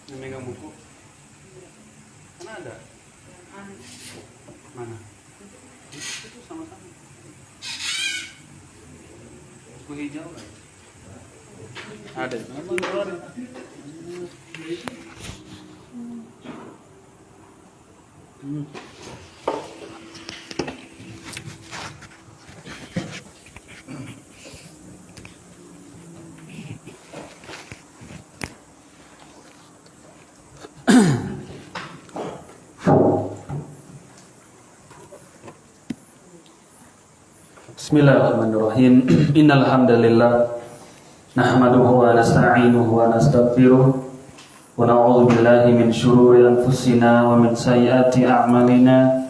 Yang megang buku. Mana ada? Mana? Itu sama-sama. Buku hijau kan? Ada. Mana keluarin? Bismillahirrahmanirrahim. Innal hamdalillah nahmaduhu wa nasta'inuhu wa nastaghfiruh wa na'udzu billahi min shururi anfusina wa min sayyiati a'malina.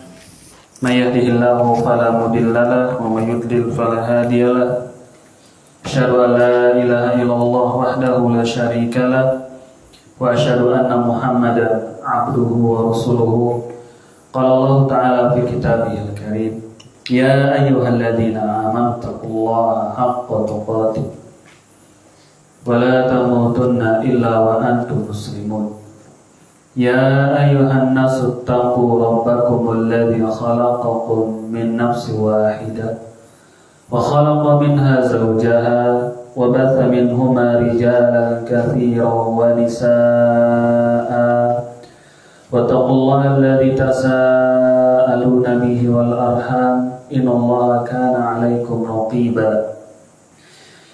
May yahdihillahu fala mudhillalah wa may yudlil fala hadiyalah. Asyhadu an la ilaha illallah wahdahu la syarikalah wa asyhadu anna Muhammadan 'abduhu wa rasuluhu. Qala Allah ta'ala fi kitabihil karim, ya ayyuhalladzina amanu taqullaha haqqa tuqatih wa la tamutunna illa wa antum muslimun. Ya ayyuhan nasu taqu rabbakumul ladzi khalaqakum min nafsin wahidah wa khalaqa minha zawjaha wa batha minhuma rijalan katsiran wa nisaa'a wattaqullaha alladzi tasaaluna bihi wal arham innallaha kana 'alaikum raqiba.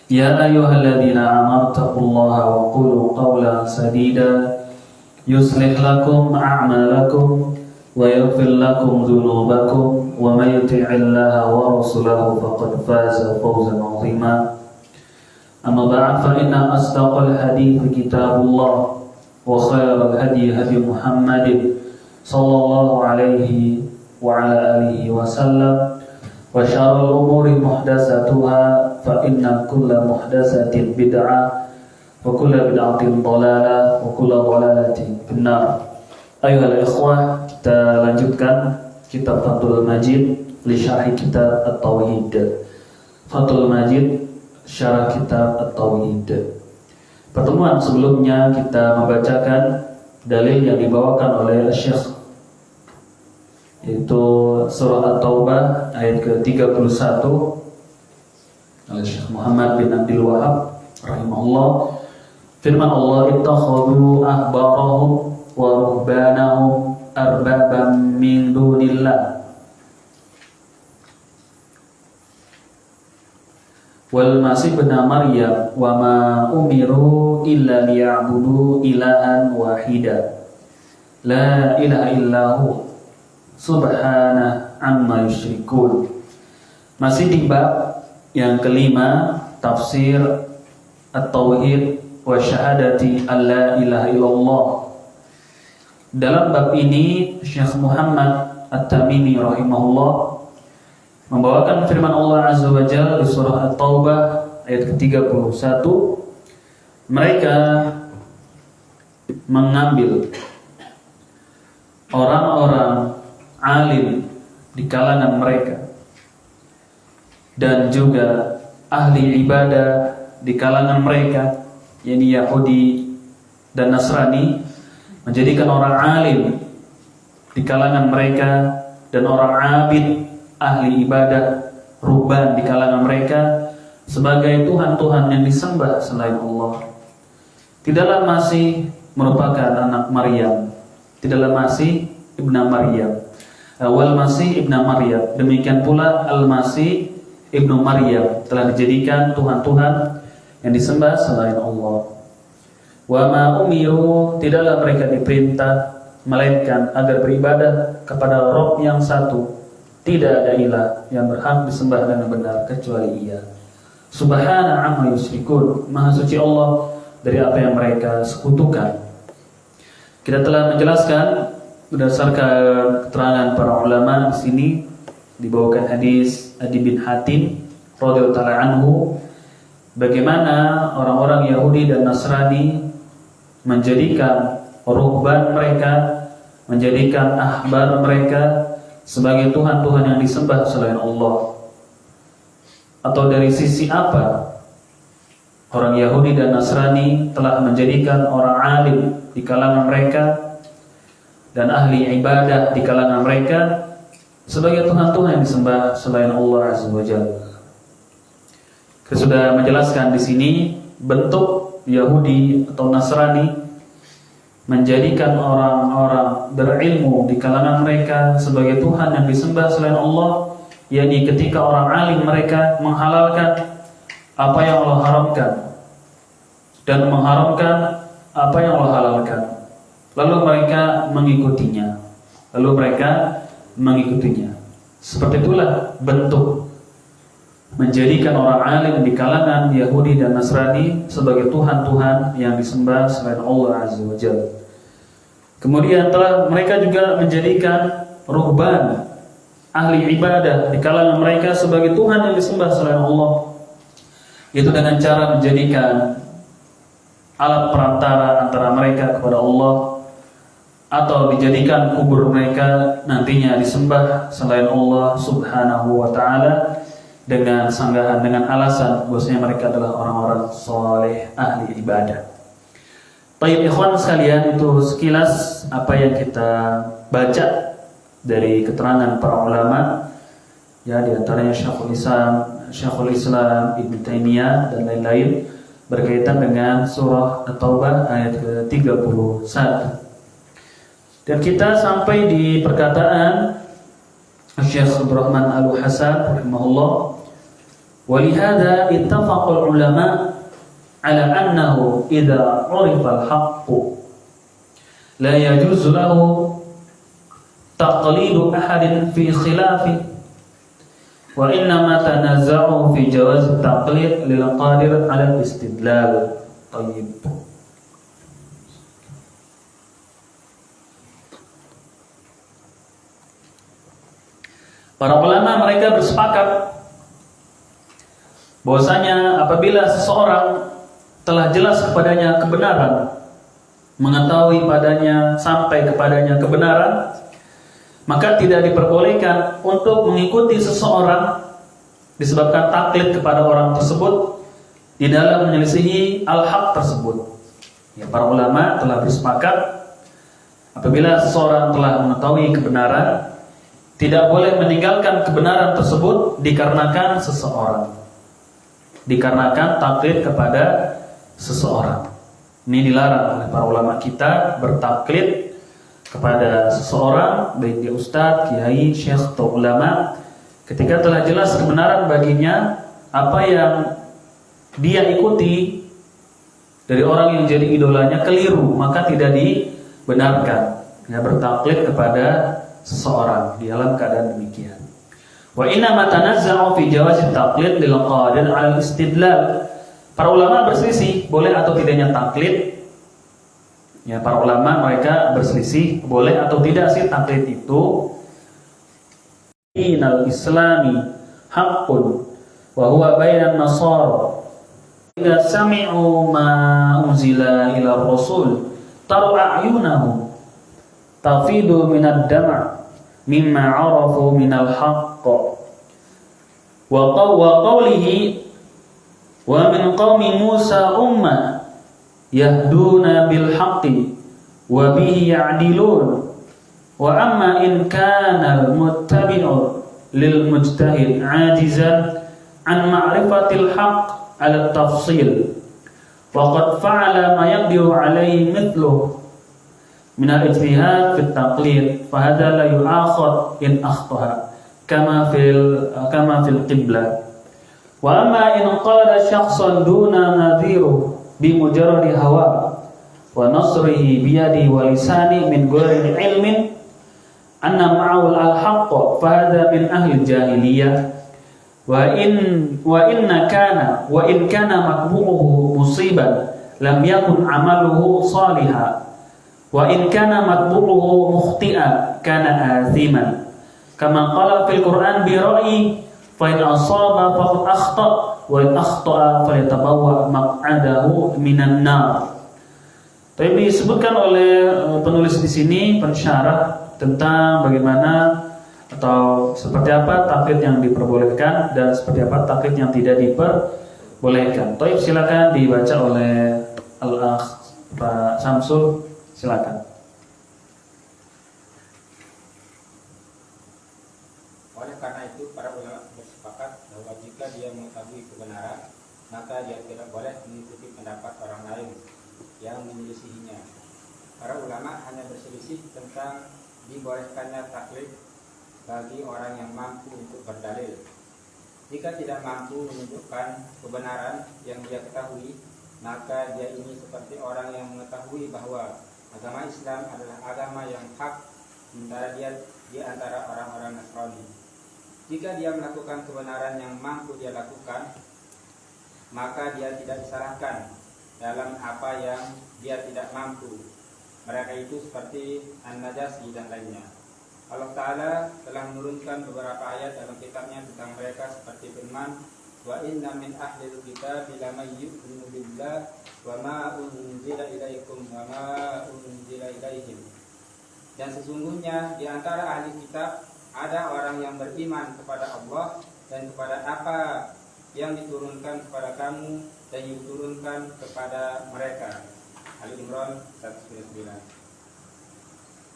Ya ayyuhalladzina amanu taqullaha wa qulu qawlan sadida yuslih lakum a'malakum wa yaghfir lakum dhunubakum wa may yuti'illaha wa rasulahu faqad faza fawzan 'azima. Amma ba'd, fa inna asdaqal hadithi kitabullah wa khairal hadi hadi Muhammadin sallallahu alaihi wa ala alihi wa sallam wa syarrul umuri muhdatsatuha fa inna kulla muhdatsatin bid'ah wa kulla bid'atin dhalalah wa kulla dhalalatin finnar. Ayuhal ikhwah, kita lanjutkan kitab Fathul Majid li syarh kitab At-Tauhid. Fathul Majid syarah kitab At-Tauhid. Pertemuan sebelumnya kita membacakan dalil yang dibawakan oleh Syekh, yaitu surah At-Taubah ayat ke-31 oleh Syekh Muhammad bin Abdul Wahab rahimahullah. Firman Allah, ittakhadhu ahbarahum wa ruhbanahum arbaban min dunillah wal masih bin Maryam wa ma umiru illa liya'budu ilahan wahida la ilaha illahu subhanahu amma yusyrikun. Masih di bab yang kelima, tafsir at-tauhid wa syahadati alla ilaha illallah. Dalam bab ini Syekh Muhammad At-Tamimi rahimahullah membawakan firman Allah Azza wa Jalla di surah At-Taubah ayat ke-31. Mereka mengambil orang-orang alim di kalangan mereka dan juga ahli ibadah di kalangan mereka, yakni Yahudi dan Nasrani, menjadikan orang alim di kalangan mereka dan orang abid ahli ibadah ruhban di kalangan mereka sebagai tuhan-tuhan yang disembah selain Allah. Tidaklah Masih merupakan anak Maryam, tidaklah Masih ibnu Maryam, wal Masih ibnu Maryam, demikian pula Al-Masih ibnu Maryam telah dijadikan tuhan-tuhan yang disembah selain Allah. Wa ma umiru, tidaklah mereka diperintah melainkan agar beribadah kepada Rabb yang satu, tidak ada ilah yang berhak disembah dengan benar kecuali Ia. Subhana amma yusyrikun, maha suci Allah dari apa yang mereka sekutukan. Kita telah menjelaskan berdasarkan keterangan para ulama di sini, dibawakan hadis Adi bin Hatim radhiyallahu ta'ala anhu, bagaimana orang-orang Yahudi dan Nasrani menjadikan ruhban mereka, menjadikan ahbar mereka sebagai tuhan-tuhan yang disembah selain Allah. Atau dari sisi apa orang Yahudi dan Nasrani telah menjadikan orang alim di kalangan mereka dan ahli ibadah di kalangan mereka sebagai Tuhan-Tuhan yang disembah selain Allah Azza wa Jalla. Kita sudah menjelaskan di sini bentuk Yahudi atau Nasrani menjadikan orang-orang berilmu di kalangan mereka sebagai Tuhan yang disembah selain Allah, yakni ketika orang alim mereka menghalalkan apa yang Allah haramkan dan mengharamkan apa yang Allah halalkan, lalu mereka mengikutinya. Seperti itulah bentuk menjadikan orang alim di kalangan Yahudi dan Nasrani sebagai Tuhan-Tuhan yang disembah selain Allah Azza wa Jalla. Kemudian mereka juga menjadikan ruhban, ahli ibadah di kalangan mereka sebagai Tuhan yang disembah selain Allah, yaitu dengan cara menjadikan alat perantara antara mereka kepada Allah, atau dijadikan kubur mereka nantinya disembah selain Allah Subhanahu wa ta'ala dengan sanggahan, dengan alasan bahwasanya mereka adalah orang-orang soleh ahli ibadah. Baik ikhwan sekalian, itu sekilas apa yang kita baca dari keterangan para ulama, ya, di antaranya Syekhul Islam Ibnu Taimiyah dan lain-lain berkaitan dengan surah At-Taubah ayat ke-31. Dan kita sampai di perkataan Syekh Abdurrahman Al-Hasan rahimahullah, walihada ittafaqul ulama ala annahu idza urifa al-haqqu la yajuzu lahu taqlidu ahadin fi khilafi wa innama tanazza'u fi jawaz at-taqlid lil qadir ala al-istidlal. Tayyib. Para ulama mereka bersepakat bahwasanya apabila seseorang telah jelas kepadanya kebenaran, mengetahui padanya sampai kepadanya kebenaran, maka tidak diperbolehkan untuk mengikuti seseorang disebabkan taklid kepada orang tersebut di dalam menyelisihi al-haq tersebut. Ya, para ulama telah bersepakat apabila seseorang telah mengetahui kebenaran, tidak boleh meninggalkan kebenaran tersebut dikarenakan seseorang, dikarenakan taklid kepada seseorang. Ini dilarang oleh para ulama kita bertaklid kepada seseorang, baik dia ustadz, kiai, syekh atau ulama, ketika telah jelas kebenaran baginya, apa yang dia ikuti dari orang yang jadi idolanya keliru, maka tidak dibenarkan ya bertaklid kepada seseorang di dalam keadaan demikian. Wa inna ma tanazza'u fi jawaz at-taqlid lil qadir 'ala al-istidlal. Para ulama berselisih boleh atau tidaknya taklid. Ya, para ulama mereka berselisih boleh atau tidak sih taklid itu. Dinal Islami haqqun wa huwa bainan nasara. Idza sami'u ma unzila ila rasul taru a'yunahum tafidu minad dam' mimma 'arafu minal haqq wa qawlihi wa min qaumi Musa umma yahduna bil haqqi wa bihi ya'dilun wa amma in kana al muttabi'u lil mujtahid 'ajizan an ma'rifatil haqq 'ala tafsil wa qad fa'ala ma yaqdiru 'alayhi mithluhu min al-ijtihad fi at-taqlid fa hadha la yu'akhad in akhtaha kama fil qiblah. Wa amma in qala shakhsan duna nadhiru bi mujarradi hawa wa nasrihi bi yadi wa lisani min ghairi ilmin anna ma'ul al-haqq fa hadha min ahli jahiliyah wa in kana makbuhu musiban lam yakun amaluhu salihah wa in kana matbu'uhu mukhti'a kana athiman kama qala fil Qur'an bi ra'yi fa in asaba faqad akhta wa in akhta'a falyatabawwa maq'adahu minan nar. Tapi disebutkan oleh penulis di sini pensyarah tentang bagaimana atau seperti apa taklid yang diperbolehkan dan seperti apa taklid yang tidak dibolehkan. Taib, silakan dibaca oleh Al-Akh Pak Samsul, silakan. Oleh karena itu, para ulama bersepakat bahwa jika dia mengetahui kebenaran, maka dia tidak boleh mengikuti pendapat orang lain yang menyelisihinya. Para ulama hanya berselisih tentang dibolehkannya taklid bagi orang yang mampu untuk berdalil. Jika tidak mampu menunjukkan kebenaran yang dia ketahui, maka dia ini seperti orang yang mengetahui bahwa agama Islam adalah agama yang hak, sementara dia di antara orang-orang Nasrani. Jika dia melakukan kebenaran yang mampu dia lakukan, maka dia tidak disalahkan dalam apa yang dia tidak mampu. Mereka itu seperti An-Najasyi dan lainnya. Allah Ta'ala telah menurunkan beberapa ayat dalam kitabnya tentang mereka seperti firman, wa inna min ahlil kitab lama yu'minu billah wa ma unzila ilaikum wa ma unzila ilaihim. Dan sesungguhnya di antara ahli kitab ada orang yang beriman kepada Allah dan kepada apa yang diturunkan kepada kamu dan diturunkan kepada mereka. Ali Imran 199.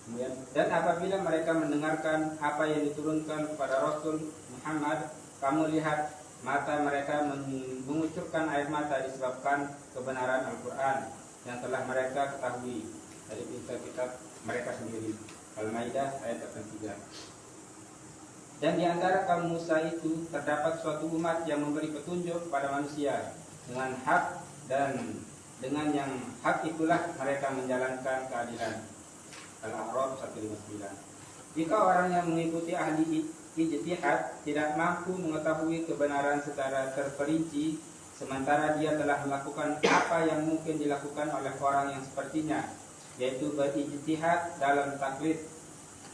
Kemudian, dan apabila mereka mendengarkan apa yang diturunkan kepada Rasul Muhammad, kamu lihat mata mereka mengucurkan air mata disebabkan kebenaran Al-Quran yang telah mereka ketahui dari kitab mereka sendiri. Al-Maidah ayat 83. Dan di antara kaum Musa itu terdapat suatu umat yang memberi petunjuk kepada manusia dengan hak, dan dengan yang hak itulah mereka menjalankan keadilan. Al-A'raf 159. Jika orang yang mengikuti ahli ijtihad tidak mampu mengetahui kebenaran secara terperinci, sementara dia telah melakukan apa yang mungkin dilakukan oleh orang yang sepertinya, yaitu berijtihad dalam taklid,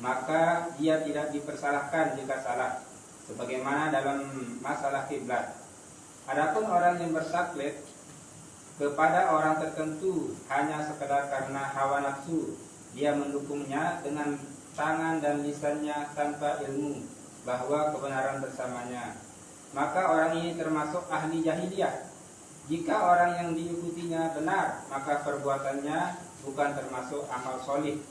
maka dia tidak dipersalahkan jika salah, sebagaimana dalam masalah kiblat. Adapun orang yang bertaklid kepada orang tertentu hanya sekedar karena hawa nafsu, dia mendukungnya dengan tangan dan lisannya tanpa ilmu bahwa kebenaran bersamanya, maka orang ini termasuk ahli jahiliyah. Jika orang yang diikutinya benar, maka perbuatannya bukan termasuk amal solih.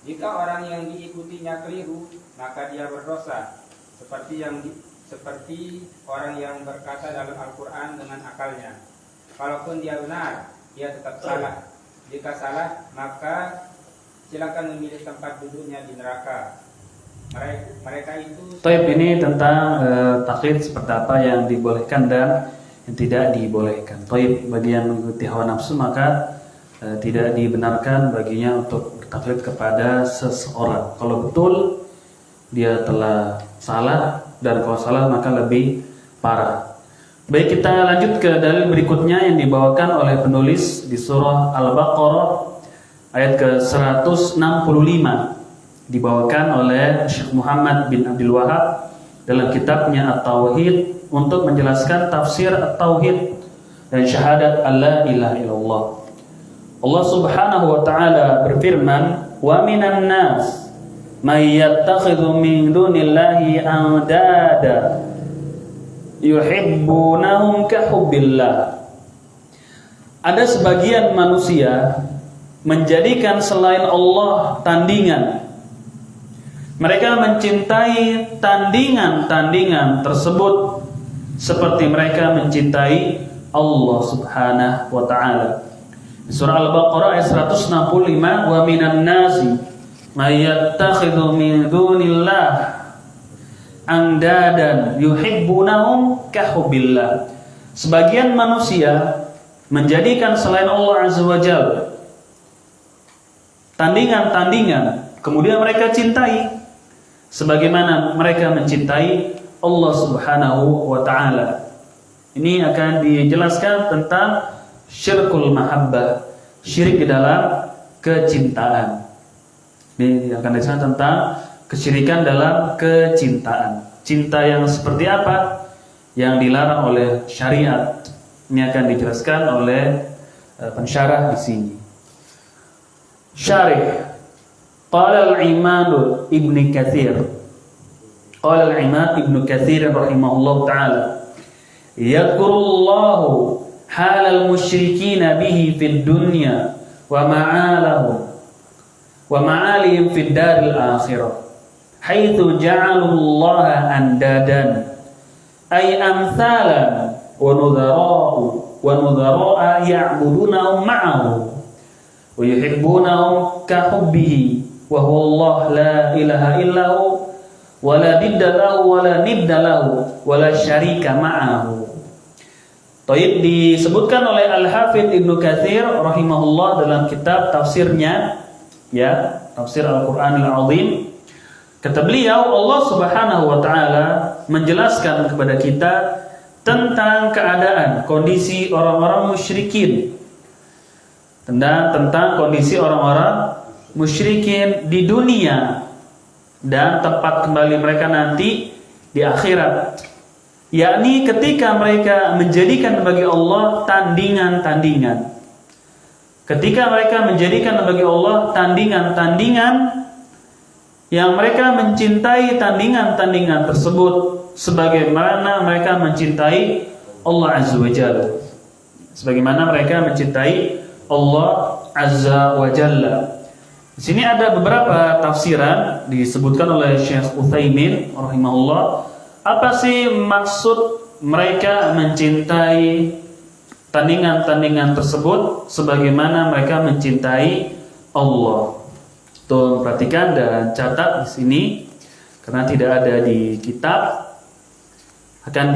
Jika orang yang diikutinya keliru, maka dia berdosa, seperti orang yang berkata dalam Al-Quran dengan akalnya. Kalaupun dia benar, dia tetap salah. Jika salah, maka silakan memilih tempat duduknya di neraka. Mereka itu. Taib, ini tentang taklid seperti apa yang dibolehkan dan yang tidak dibolehkan. Taib, bagi yang mengikuti hawa nafsu maka tidak dibenarkan baginya untuk bertaklid kepada seseorang. Kalau betul dia telah salah, dan kalau salah maka lebih parah. Baik, kita lanjut ke dalil berikutnya yang dibawakan oleh penulis di surah Al-Baqarah ayat ke-165, dibawakan oleh Syekh Muhammad bin Abdul Wahab dalam kitabnya At-Tauhid untuk menjelaskan tafsir At-Tauhid dan syahadat alla ilaha illallah. Allah Subhanahu wa taala berfirman, "Wa minan nas may yattakhidhu min dunillahi andada yuhibbunahum kahubbillah." Ada sebagian manusia menjadikan selain Allah tandingan. Mereka mencintai tandingan-tandingan tersebut seperti mereka mencintai Allah Subhanahu wa taala. Surah Al-Baqarah ayat 165, "Wa minan nasi may yattakhidhu min dunillah andadan yuhibbunahum kahubbillah." Sebagian manusia menjadikan selain Allah Azza wa Jalla tandingan-tandingan, kemudian mereka cintai sebagaimana mereka mencintai Allah Subhanahu wa taala. Ini akan dijelaskan tentang syirkul mahabbah, syirik di dalam kecintaan. Ini akan dijelaskan tentang kesyirikan dalam kecintaan. Cinta yang seperti apa yang dilarang oleh syariat. Ini akan dijelaskan oleh pensyarah di sini. Syarih, qala al-Imam Ibnu Katsir. Qala al-Imam Ibnu Katsir rahimahullah taala, yadhkurullahu halal musyrikin bihi fid dunya wa ma'alahum wa ma'alihim fid daril akhirah haitsu ja'alullaha andadan ay amsalan wa nudhara'a ya'budunahum ma'ahu wa yuhibbunahum ka hubbihi wa huwa Allah la ilaha illahu wa la nidda lahu wa la nidda lahu wa la syarika ma'ahu. Taib disebutkan oleh Al-Hafidz Ibnu Katsir rahimahullah dalam kitab tafsirnya, ya, tafsir Al-Qur'anil Azim. Kata beliau, Allah Subhanahu wa taala menjelaskan kepada kita tentang keadaan kondisi orang-orang musyrikin. Tentang kondisi orang-orang musyrikin di dunia dan tempat kembali mereka nanti di akhirat. Yakni ketika mereka menjadikan bagi Allah tandingan-tandingan. Ketika mereka menjadikan bagi Allah tandingan-tandingan yang mereka mencintai tandingan-tandingan tersebut sebagaimana mereka mencintai Allah Azza wa Jalla. Sebagaimana mereka mencintai Allah Azza wa Jalla. Di sini ada beberapa tafsiran disebutkan oleh Syekh Utsaimin rahimahullah. Apa sih maksud mereka mencintai tandingan-tandingan tersebut sebagaimana mereka mencintai Allah? Tuh, perhatikan dan catat di sini karena tidak ada di kitab. Akan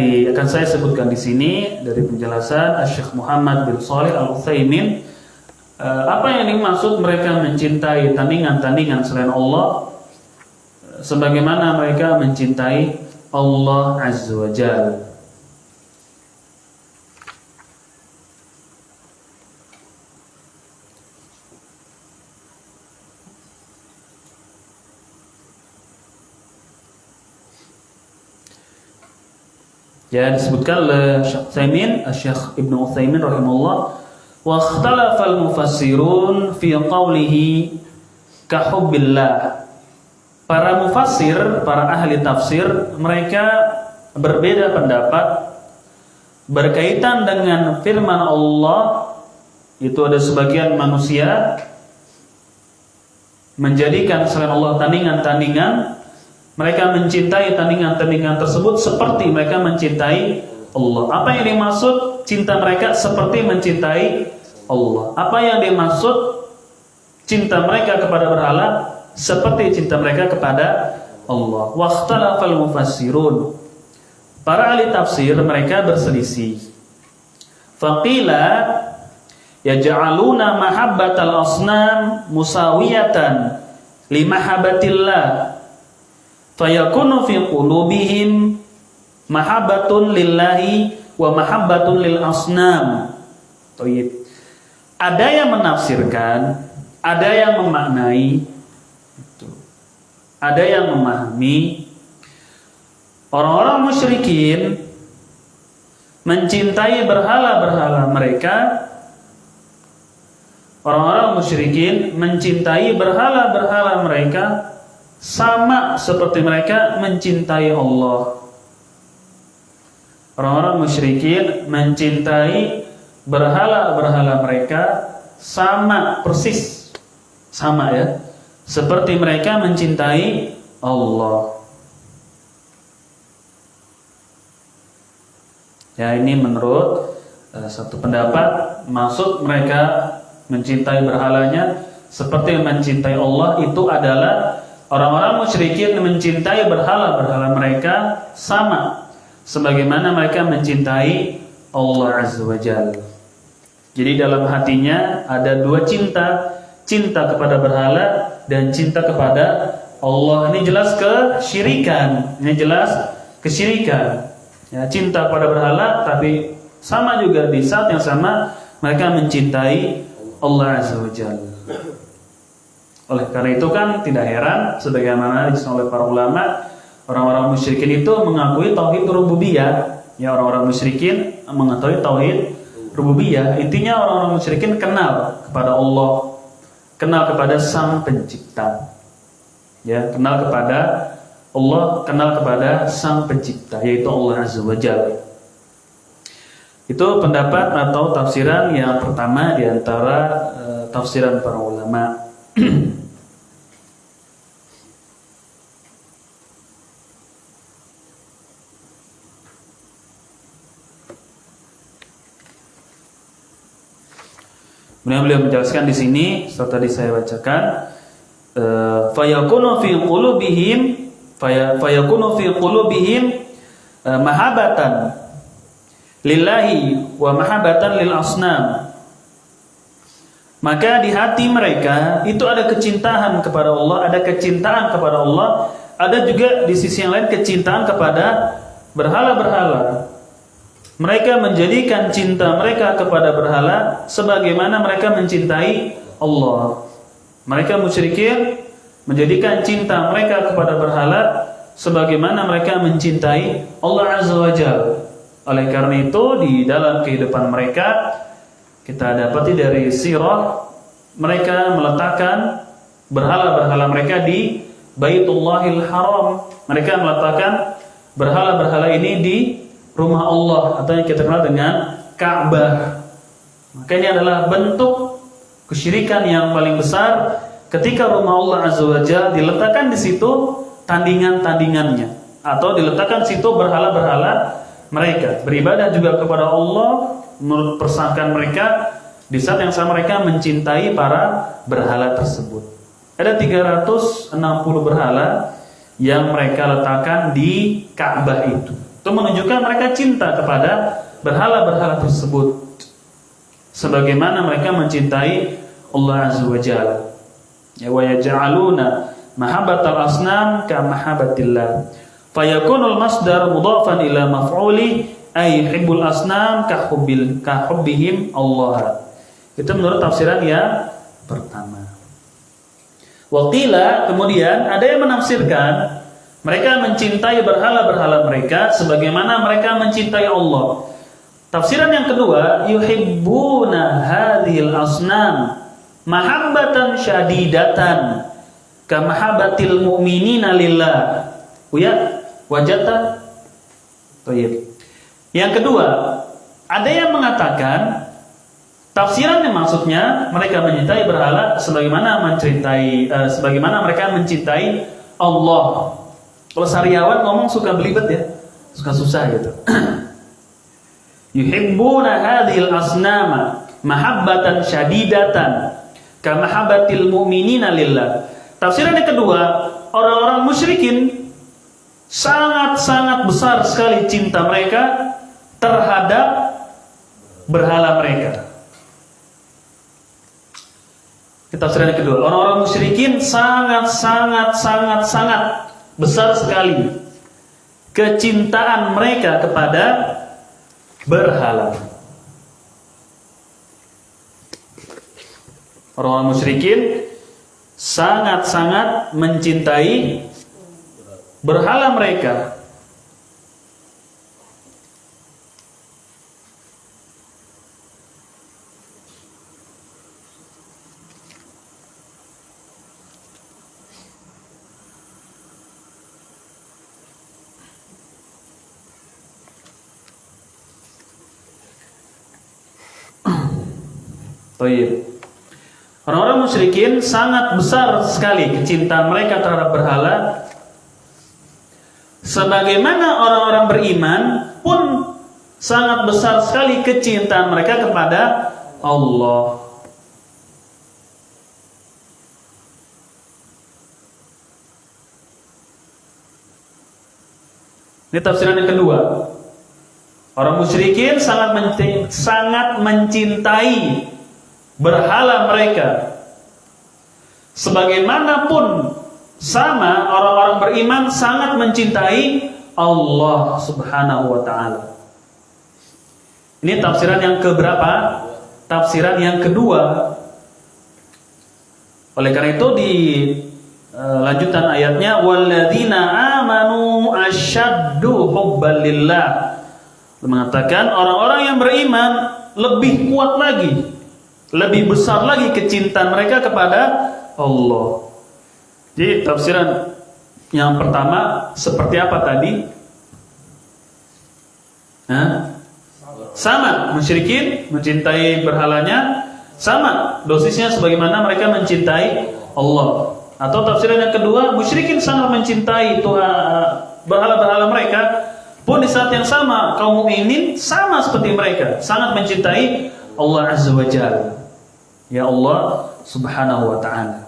saya sebutkan di sini dari penjelasan Syekh Muhammad bin Shalih Al-Utsaimin. Apa yang dimaksud mereka mencintai tandingan-tandingan selain Allah sebagaimana mereka mencintai Allah Azza wa Jalla. Ya, disebutkan oleh Syekh Ibnu Utsaimin rahimahullah, wa ikhtalafa al-mufassirun fi qawlihi ka hubbillah. Para mufassir, para ahli tafsir, mereka berbeda pendapat berkaitan dengan firman Allah. Itu ada sebagian manusia menjadikan selain Allah tandingan-tandingan. Mereka mencintai tandingan-tandingan tersebut seperti mereka mencintai Allah. Apa yang dimaksud cinta mereka seperti mencintai Allah? Apa yang dimaksud cinta mereka kepada berhala seperti cinta mereka kepada Allah? Waqtalafal mufassirun. Para ahli tafsir mereka berselisih. Faqila yaj'aluna mahabbatal asnam musawiyatan li mahabbatillah. Fayakunu fi qulubihim mahabbatun lillahi wa mahabbatun lil asnam. Thayyib. Ada yang menafsirkan, ada yang memaknai, ada yang memahami orang-orang musyrikin mencintai berhala-berhala mereka. Orang-orang musyrikin mencintai berhala-berhala mereka sama seperti mereka mencintai Allah. Orang-orang musyrikin mencintai berhala-berhala mereka sama persis, sama ya, seperti mereka mencintai Allah. Ya, ini menurut satu pendapat, maksud mereka mencintai berhalanya seperti mencintai Allah itu adalah orang-orang musyrikin mencintai berhala-berhala mereka sama sebagaimana mereka mencintai Allah Azza wa Jalla. Jadi dalam hatinya ada dua cinta, cinta kepada berhala dan cinta kepada Allah. Ini jelas kesyirikan, ini jelas kesyirikan. Ya, cinta kepada berhala tapi sama juga di saat yang sama mereka mencintai Allah Azza wa Jalla. Oleh karena itu kan tidak heran sebagaimana disebutkan oleh para ulama, orang-orang musyrikin itu mengakui tauhid rububiyah. Ya, orang-orang musyrikin mengetahui tauhid rububiyah. Intinya orang-orang musyrikin kenal kepada Allah, kenal kepada Sang Pencipta. Ya, kenal kepada Allah, kenal kepada Sang Pencipta, yaitu Allah Azza wa Jalla. Itu pendapat atau tafsiran yang pertama di antara tafsiran para ulama. Kemudian beliau menjelaskan di sini seperti tadi saya bacakan, fayakunu fi qulubihim mahabbatan lillahi wa mahabbatan lil asnam. Maka di hati mereka itu ada kecintaan kepada Allah, ada kecintaan kepada Allah, ada juga di sisi yang lain kecintaan kepada berhala-berhala. Mereka menjadikan cinta mereka kepada berhala sebagaimana mereka mencintai Allah. Mereka musyrikin menjadikan cinta mereka kepada berhala sebagaimana mereka mencintai Allah Azza wa Jalla. Oleh karena itu di dalam kehidupan mereka kita dapati dari sirah mereka meletakkan berhala-berhala mereka di Baitullahil Haram. Mereka meletakkan berhala-berhala ini di rumah Allah atau yang kita kenal dengan Ka'bah. Maka ini adalah bentuk kesyirikan yang paling besar ketika rumah Allah Azza wa Jalla diletakkan di situ tandingan-tandingannya atau diletakkan situ berhala-berhala mereka. Beribadah juga kepada Allah menurut persangkaan mereka, di saat yang sama mereka mencintai para berhala tersebut. Ada 360 berhala yang mereka letakkan di Ka'bah itu. Itu menunjukkan mereka cinta kepada berhala-berhala tersebut sebagaimana mereka mencintai Allah Azza wa Jalla. Ya wa yaj'aluna mahabbatal asnam ka mahabbatillah. Fayakunul masdar mudhafan ila maf'uli ay hibbul asnam ka hubbihim Allah. Itu menurut tafsiran yang pertama. Waqila, kemudian ada yang menafsirkan mereka mencintai berhala-berhala mereka sebagaimana mereka mencintai Allah. Tafsiran yang kedua, yuhibbuna hadhil asnam mahabbatan syadidatan ka mahabbatil mu'minina lillah. Uya, wajata. Baik. Yang kedua, ada yang mengatakan tafsirannya maksudnya mereka mencintai berhala sebagaimana mereka mencintai Allah. Kalau sariawan ngomong suka belibet ya, suka susah gitu. Yuhibbuna hadhil asnama mahabbatan syadidatan ka mahabbatil mu'minina lillah. Tafsiran yang kedua, orang-orang musyrikin sangat-sangat besar sekali cinta mereka terhadap berhala mereka. Tafsiran yang kedua, orang-orang musyrikin sangat besar sekali kecintaan mereka kepada berhala. Orang-orang musyrikin sangat mencintai berhala mereka. Orang-orang musyrikin sangat besar sekali kecintaan mereka terhadap berhala, sebagaimana orang-orang beriman pun sangat besar sekali kecintaan mereka kepada Allah. Ini tafsiran yang kedua. Orang musyrikin sangat mencintai berhala mereka, sebagaimanapun sama orang-orang beriman sangat mencintai Allah Subhanahu wa taala. Ini tafsiran yang keberapa? Tafsiran yang kedua. Oleh karena itu di lanjutan ayatnya, walladzina amanu asyaddu hubban lillah, mengatakan orang-orang yang beriman lebih kuat lagi, lebih besar lagi kecintaan mereka kepada Allah. Jadi tafsiran yang pertama seperti apa tadi? Sama, musyrikin mencintai berhalanya sama dosisnya sebagaimana mereka mencintai Allah. Atau tafsiran yang kedua, musyrikin sangat mencintai berhala-berhala mereka, pun di saat yang sama kaum mukminin sama seperti mereka, sangat mencintai Allah Azza wa Jalla. Ya Allah Subhanahu wa ta'ala.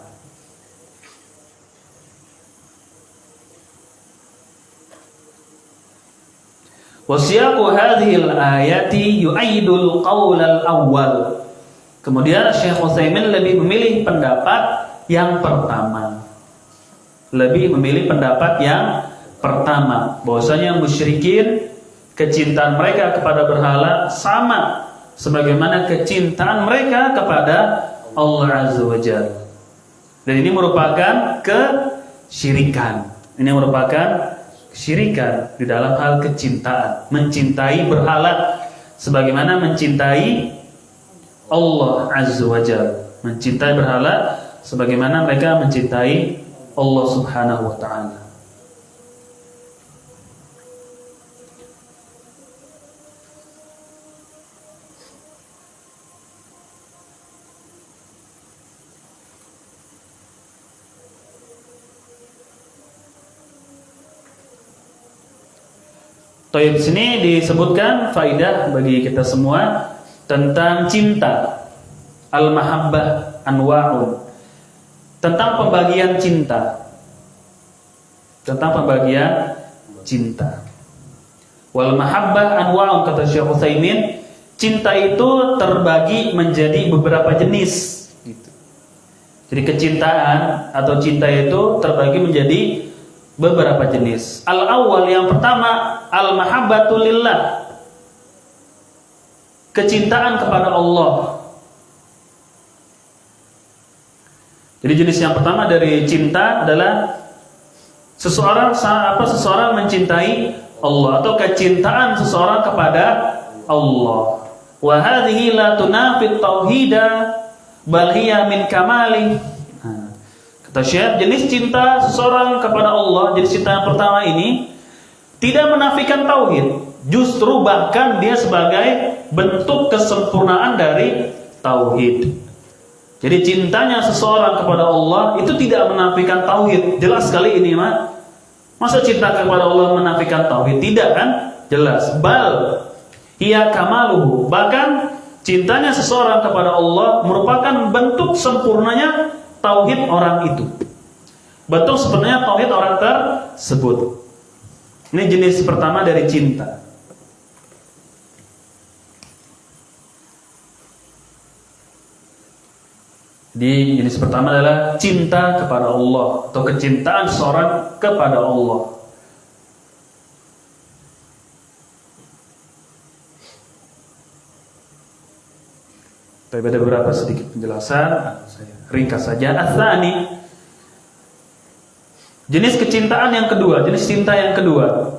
Wasiyaqu hadhil ayati yu'aidul qaulal awwal. Kemudian Syekh Utsaimin lebih memilih pendapat yang pertama. Lebih memilih pendapat yang pertama, bahwasanya musyrikin kecintaan mereka kepada berhala sama sebagaimana kecintaan mereka kepada Allah Azza wa Jalla. Dan ini merupakan kesyirikan. Ini merupakan kesyirikan di dalam hal kecintaan, mencintai berhala sebagaimana mencintai Allah Azza wa Jalla, mencintai berhala sebagaimana mereka mencintai Allah Subhanahu wa ta'ala. Taib, sini disebutkan faidah bagi kita semua tentang cinta. Al-mahabbah anwa'un. Tentang pembagian cinta. Tentang pembagian cinta. Wal mahabbah anwa'un, kata Syekh Utsaimin, cinta itu terbagi menjadi beberapa jenis gitu. Jadi kecintaan atau cinta itu terbagi menjadi beberapa jenis. Al-awwal, yang pertama, al-mahabbatu lillah. Kecintaan kepada Allah. Jadi jenis yang pertama dari cinta adalah seseorang mencintai Allah atau kecintaan seseorang kepada Allah. Wa hadhihi la tunafi tauhida bal hiya min kamali. Kata Syekh, jenis cinta seseorang kepada Allah, jenis cinta yang pertama ini tidak menafikan tauhid, justru bahkan dia sebagai bentuk kesempurnaan dari tauhid. Jadi cintanya seseorang kepada Allah itu tidak menafikan tauhid. Jelas sekali ini, masa cinta kepada Allah menafikan tauhid? Tidak kan? Jelas. Bal hiya kamaluhu, bahkan cintanya seseorang kepada Allah merupakan bentuk sempurnanya tauhid orang itu. Bentuk sebenarnya tauhid orang tersebut. Ini jenis pertama dari cinta. Jadi jenis pertama adalah cinta kepada Allah atau kecintaan seseorang kepada Allah. Tapi ada beberapa sedikit penjelasan, saya ringkas saja. Ats-tsani, jenis kecintaan yang kedua, jenis cinta yang kedua.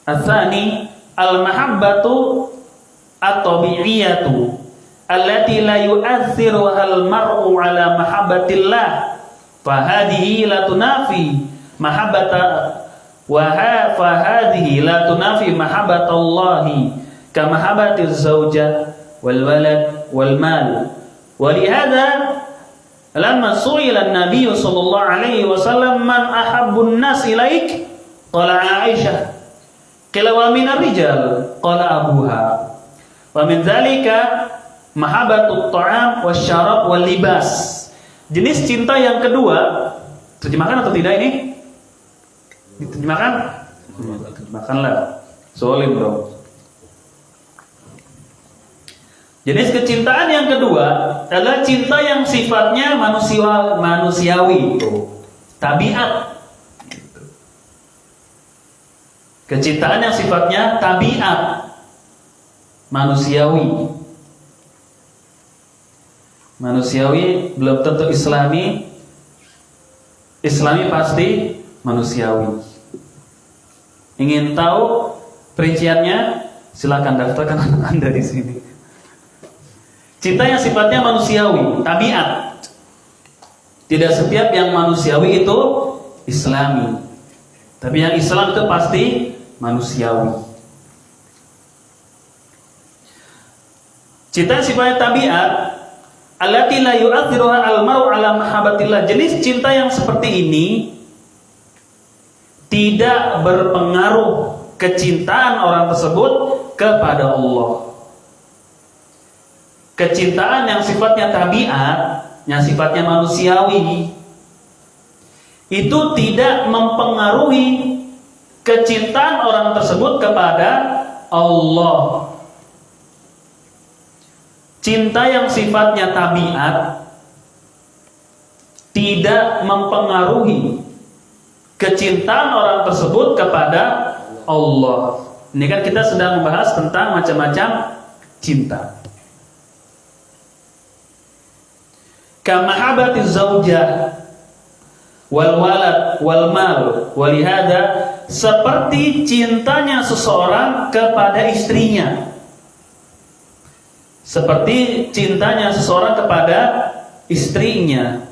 Ats-tsani al-mahabbatu at-tabi'iyatu allati la yu'athiru al-mar'u ala mahabbatillah fa hadhihi la tunafi mahabbata fa hadhihi la tunafi mahabbatallahi ka mahabbatiz zawja wal walad wal mal. Wa li hadha lamma su'ila an-nabiy sallallahu alaihi wasallam man ahabbun nas ilaik qala Aisyah qila wa min ar-rijal qala abuha wa min dzalika mahabbatut ta'am wasyarab wal libas. Jenis cinta yang kedua, terjemahkan atau tidak ini? Diterjemahkan? Terjemahkanlah. Solim dong. Jenis kecintaan yang kedua adalah cinta yang sifatnya manusiawi, tabiat. Kecintaan yang sifatnya tabiat, manusiawi. Manusiawi belum tentu Islami. Islami pasti manusiawi. Ingin tahu perinciannya? Silakan daftarkan anak Anda di sini. Cinta yang sifatnya manusiawi, tabiat. Tidak setiap yang manusiawi itu Islami. Tapi yang Islam itu pasti manusiawi. Cinta yang sifatnya tabiat, allati la yu'athiruha al-mar'u ala mahabbatillah. Jenis cinta yang seperti ini tidak berpengaruh kecintaan orang tersebut kepada Allah. Kecintaan yang sifatnya tabiat, yang sifatnya manusiawi, itu tidak mempengaruhi kecintaan orang tersebut kepada Allah. Cinta yang sifatnya tabiat tidak mempengaruhi kecintaan orang tersebut kepada Allah. Ini kan kita sedang membahas tentang macam-macam cinta. Kamahabati zaujah wal walad wal mal walihada, seperti cintanya seseorang kepada istrinya, seperti cintanya seseorang kepada istrinya.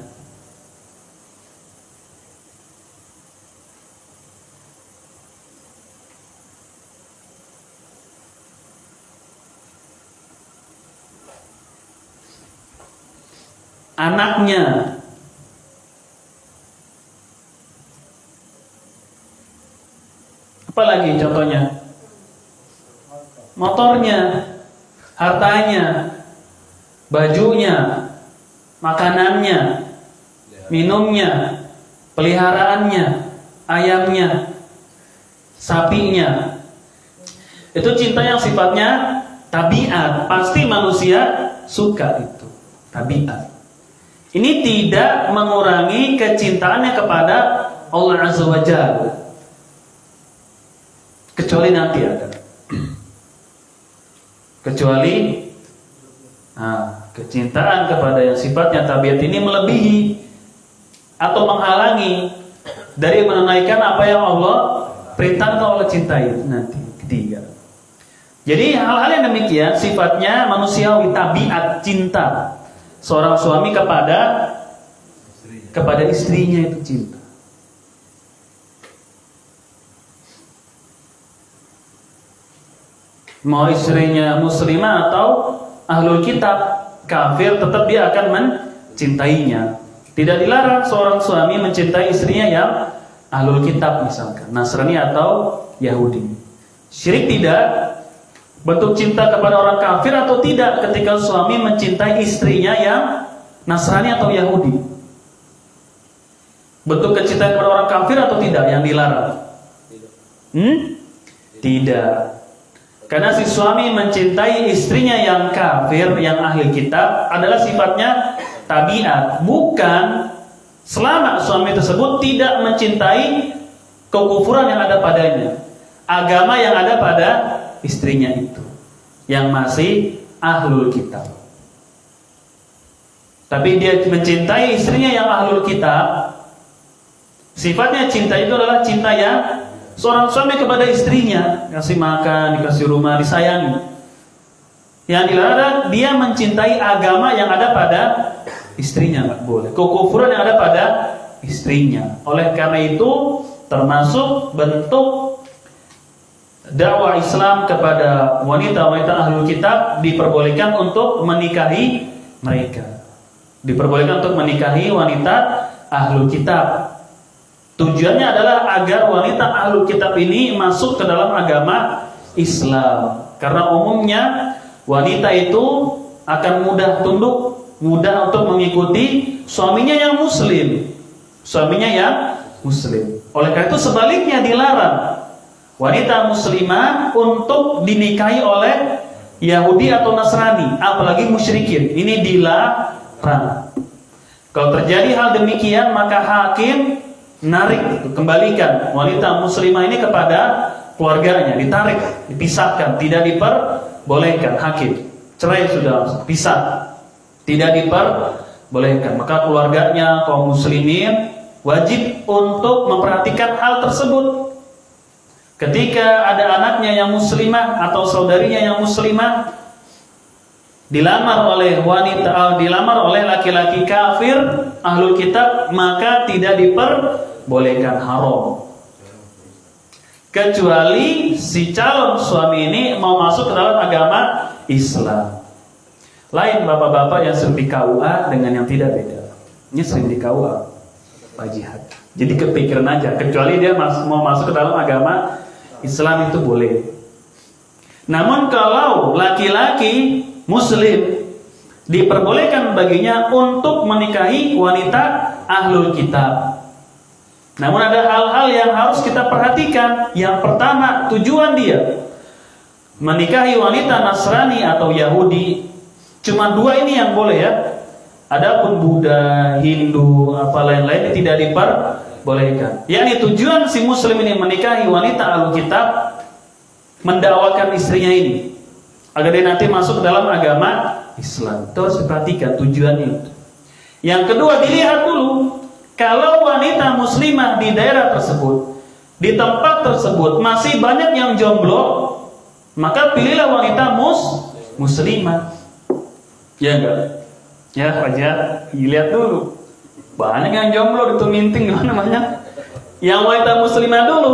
Anaknya, apalagi contohnya, motornya, hartanya, bajunya, makanannya, minumnya, peliharaannya, ayamnya, sapinya. Itu cinta yang sifatnya tabiat, pasti manusia suka itu, tabiat. Ini tidak mengurangi kecintaannya kepada Allah Azza wa Jalla, kecuali nanti ada. Kecuali kecintaan kepada yang sifatnya tabiat ini melebihi atau menghalangi dari menunaikan apa yang Allah perintahkan Allah cintai nanti. Ketiga. Jadi hal-hal yang demikian sifatnya manusiawi, tabiat cinta. Seorang suami kepada istrinya itu cinta. Mau istrinya muslimah atau ahlul kitab, kafir, tetap dia akan mencintainya. Tidak dilarang seorang suami mencintai istrinya yang ahlul kitab, misalkan Nasrani atau Yahudi. Syirik tidak. Bentuk cinta kepada orang kafir atau tidak ketika suami mencintai istrinya yang Nasrani atau Yahudi? Bentuk kecintaan kepada orang kafir atau tidak yang dilarang? Tidak. Karena si suami mencintai istrinya yang kafir, yang ahli kitab, adalah sifatnya tabiat. Bukan selama suami tersebut tidak mencintai kekufuran yang ada padanya, agama yang ada pada istrinya itu, yang masih ahlul kitab. Tapi dia mencintai istrinya yang ahlul kitab. Sifatnya cinta itu adalah cinta yang seorang suami kepada istrinya, kasih makan, dikasih rumah, disayangi. Yang dilarang dia mencintai agama yang ada pada istrinya, nggak boleh. Kekufuran yang ada pada istrinya. Oleh karena itu termasuk bentuk dakwah Islam kepada wanita-wanita ahlul kitab, diperbolehkan untuk menikahi mereka. Diperbolehkan untuk menikahi wanita ahlul kitab. Tujuannya adalah agar wanita ahlul kitab ini masuk ke dalam agama Islam. Karena umumnya wanita itu akan mudah tunduk, mudah untuk mengikuti suaminya yang muslim. Suaminya yang muslim. Oleh karena itu sebaliknya dilarang wanita muslimah untuk dinikahi oleh Yahudi atau Nasrani, apalagi musyrikin. Ini dilarang. Kalau terjadi hal demikian, maka hakim narik, kembalikan wanita muslimah ini kepada keluarganya, ditarik, dipisahkan, tidak diperbolehkan. Hakim cerai sudah, pisah, tidak diperbolehkan. Maka keluarganya kaum muslimin wajib untuk memperhatikan hal tersebut. Ketika ada anaknya yang muslimah atau saudarinya yang muslimah dilamar oleh laki-laki kafir ahlul kitab, maka tidak diperbolehkan, haram. Kecuali si calon suami ini mau masuk ke dalam agama Islam. Lain bapak-bapak yang sering di KUA dengan yang tidak beda. Ini sering di KUA, Pak Jihad. Jadi kepikiran aja, kecuali dia mau masuk ke dalam agama Islam itu boleh. Namun kalau laki-laki Muslim diperbolehkan baginya untuk menikahi wanita ahlul kitab. Namun ada hal-hal yang harus kita perhatikan. Yang pertama, tujuan dia menikahi wanita Nasrani atau Yahudi. Cuma dua ini yang boleh ya. Adapun Buddha, Hindu, apa lain-lain tidak diperbolehkan. Yakni tujuan si Muslim ini menikahi wanita ahlul kitab, mendakwakan istrinya ini agar dia nanti masuk dalam agama Islam. Itu harus diperhatikan tujuannya itu. Yang kedua, dilihat dulu kalau wanita muslimah di daerah tersebut, di tempat tersebut masih banyak yang jomblo, maka pilihlah wanita muslimah. Ya enggak? Ya aja, lihat dulu. Banyak yang jomblo itu minting gimana banyak. Yang wanita muslimah dulu.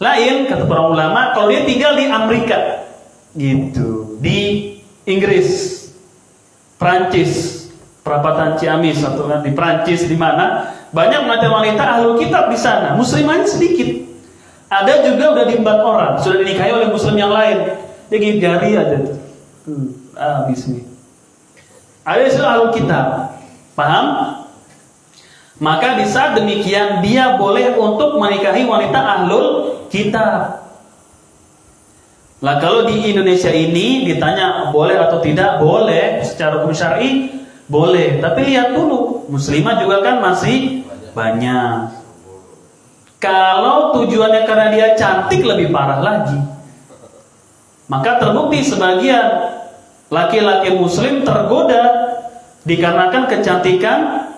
Lain kata para ulama kalau dia tinggal di Amerika gitu, di Inggris, Prancis, perapatan Ciamis atau di Prancis di mana banyak wanita ahlul kitab di sana, muslimahnya sedikit. Ada juga udah diembat orang, sudah dinikahi oleh muslim yang lain. Dia gigit jari aja tuh. Habis nih. Ada istilah ahlul kitab. Paham? Maka di saat demikian dia boleh untuk menikahi wanita ahlul kitab. Lah kalau di Indonesia ini ditanya boleh atau tidak, boleh secara hukum syar'i boleh. Tapi lihat dulu, muslimah juga kan masih banyak. Kalau tujuannya karena dia cantik lebih parah lagi. Maka terbukti sebagian laki-laki muslim tergoda dikarenakan kecantikan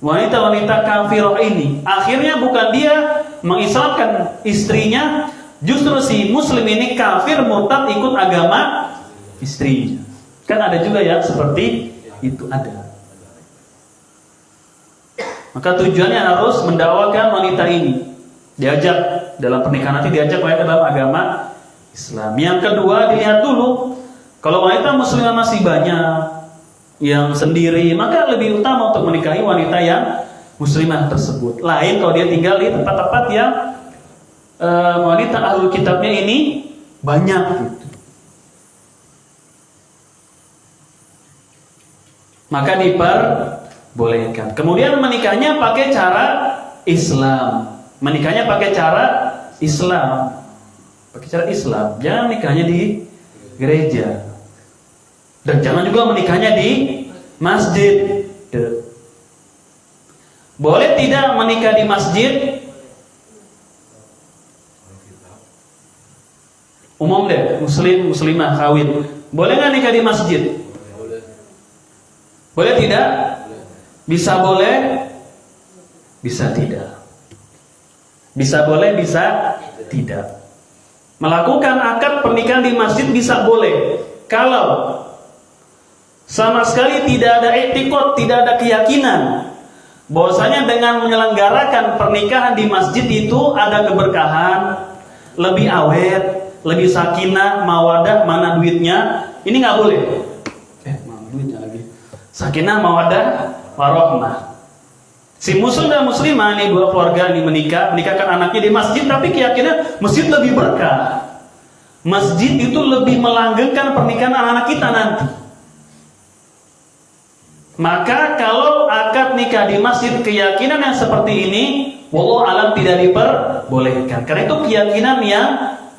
wanita-wanita kafirah ini. Akhirnya bukan dia mengislamkan istrinya, justru si muslim ini kafir murtad ikut agama istrinya. Kan ada juga ya seperti itu ada. Maka tujuannya harus mendakwakan wanita ini, diajak dalam pernikahan nanti, diajak ke dalam agama Islam. Yang kedua, dilihat dulu kalau wanita muslimah masih banyak yang sendiri, maka lebih utama untuk menikahi wanita yang muslimah tersebut. Lain kalau dia tinggal di tempat-tempat yang wanita ahlul kitabnya ini banyak gitu. Maka diperbolehkan. Kemudian menikahnya pakai cara Islam. Menikahnya pakai cara Islam. Pakai cara Islam. Jangan nikahnya di gereja. Dan jangan juga menikahnya di masjid. Boleh tidak menikah di masjid? Umum deh, muslim, muslimah, kawin. Boleh nggak nikah di masjid? Boleh tidak? Bisa boleh, bisa tidak. Bisa boleh, bisa tidak. Melakukan akad pernikahan di masjid bisa boleh. Kalau sama sekali tidak ada etikot, tidak ada keyakinan bahwasanya dengan menyelenggarakan pernikahan di masjid itu ada keberkahan, lebih awet, lebih sakinah, mawadah, mana duitnya? Ini nggak boleh. Mana duitnya lagi? Sakinah, mawadah, warahmah. Si muslim dan muslimah ini dua keluarga ini menikahkan anaknya di masjid, tapi keyakinan masjid lebih berkah. Masjid itu lebih melanggengkan pernikahan anak-anak kita nanti. Maka kalau akad nikah di masjid keyakinan yang seperti ini, wallahu alam tidak diperbolehkan. Karena itu keyakinan yang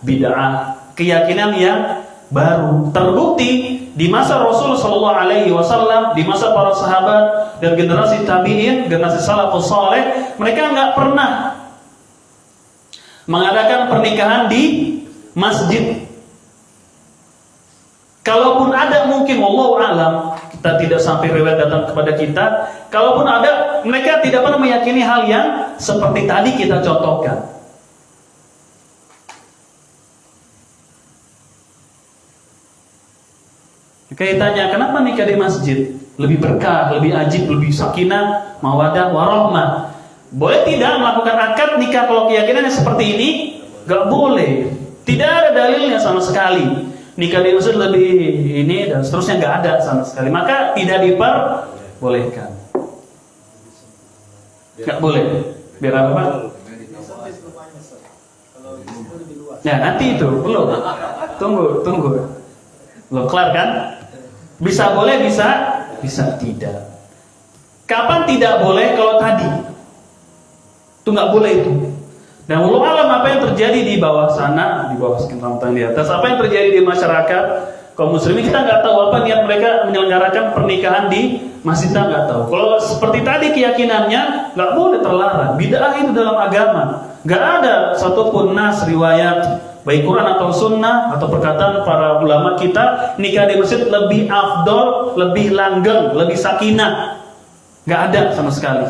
bid'ah, keyakinan yang baru. Terbukti di masa Rasul sallallahu alaihi wasallam, di masa para sahabat dan generasi tabi'in, generasi salafus saleh, mereka enggak pernah mengadakan pernikahan di masjid. Kalaupun ada mungkin wallahu alam, kita tidak sampai riwayat datang kepada kita. Kalaupun ada, mereka tidak pernah meyakini hal yang seperti tadi kita contohkan. Kayak tanya, kenapa nikah di masjid? Lebih berkah, lebih ajib, lebih sakinah, mawadah, warahmah. Boleh tidak melakukan akad nikah kalau keyakinannya seperti ini? Gak boleh. Tidak ada dalilnya sama sekali. nikah di masjid lebih ini dan seterusnya, nggak ada sama sekali. Maka tidak diperbolehkan. Nggak boleh. Biar apa Pak? Ya nanti itu belum. Tunggu. Belum kelar kan? Bisa boleh, bisa tidak. Kapan tidak boleh? Kalau tadi itu nggak boleh itu. Dan wallahu alam apa yang terjadi di bawah sana, di bawah sekitar di atas, apa yang terjadi di masyarakat kaum muslimin, kita nggak tahu apa niat mereka menyelenggarakan pernikahan di masjid, kita nggak tahu. Kalau seperti tadi keyakinannya nggak boleh, terlarang. Bid'ah itu dalam agama. Nggak ada satupun nas riwayat baik Quran atau sunnah atau perkataan para ulama kita nikah di masjid lebih afdol, lebih langgeng, lebih sakinah. Nggak ada sama sekali.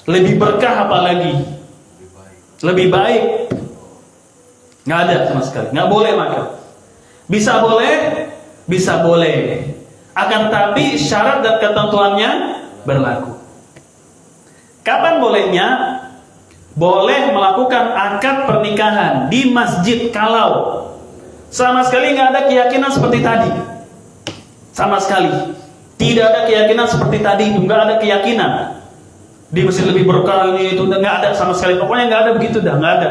Lebih berkah apalagi. Lebih baik. Nggak ada sama sekali. Nggak boleh maka. Bisa boleh. Akan tapi syarat dan ketentuannya berlaku. Kapan bolehnya? Boleh melakukan akad pernikahan di masjid kalau sama sekali nggak ada keyakinan seperti tadi. Sama sekali. Tidak ada keyakinan seperti tadi itu. Nggak ada keyakinan. Di masjid lebih berkah ini itu nggak ada sama sekali. Pokoknya nggak ada begitu dah, nggak ada.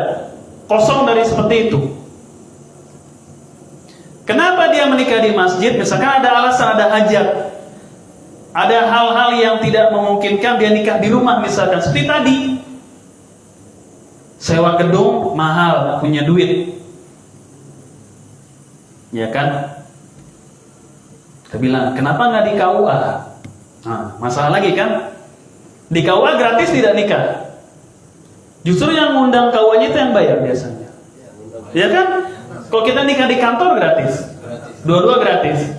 Kosong dari seperti itu. Kenapa dia menikah di masjid? Misalkan ada alasan, ada hajat, ada hal-hal yang tidak memungkinkan dia nikah di rumah, misalkan seperti tadi. Sewa gedung mahal, punya duit, ya kan? Kita bilang, kenapa nggak di KUA? Nah, masalah lagi kan? Di KUA gratis tidak nikah. Justru yang ngundang KUA-nya itu yang bayar biasanya. Ya kan? Kalau kita nikah di kantor gratis. Dua-dua gratis.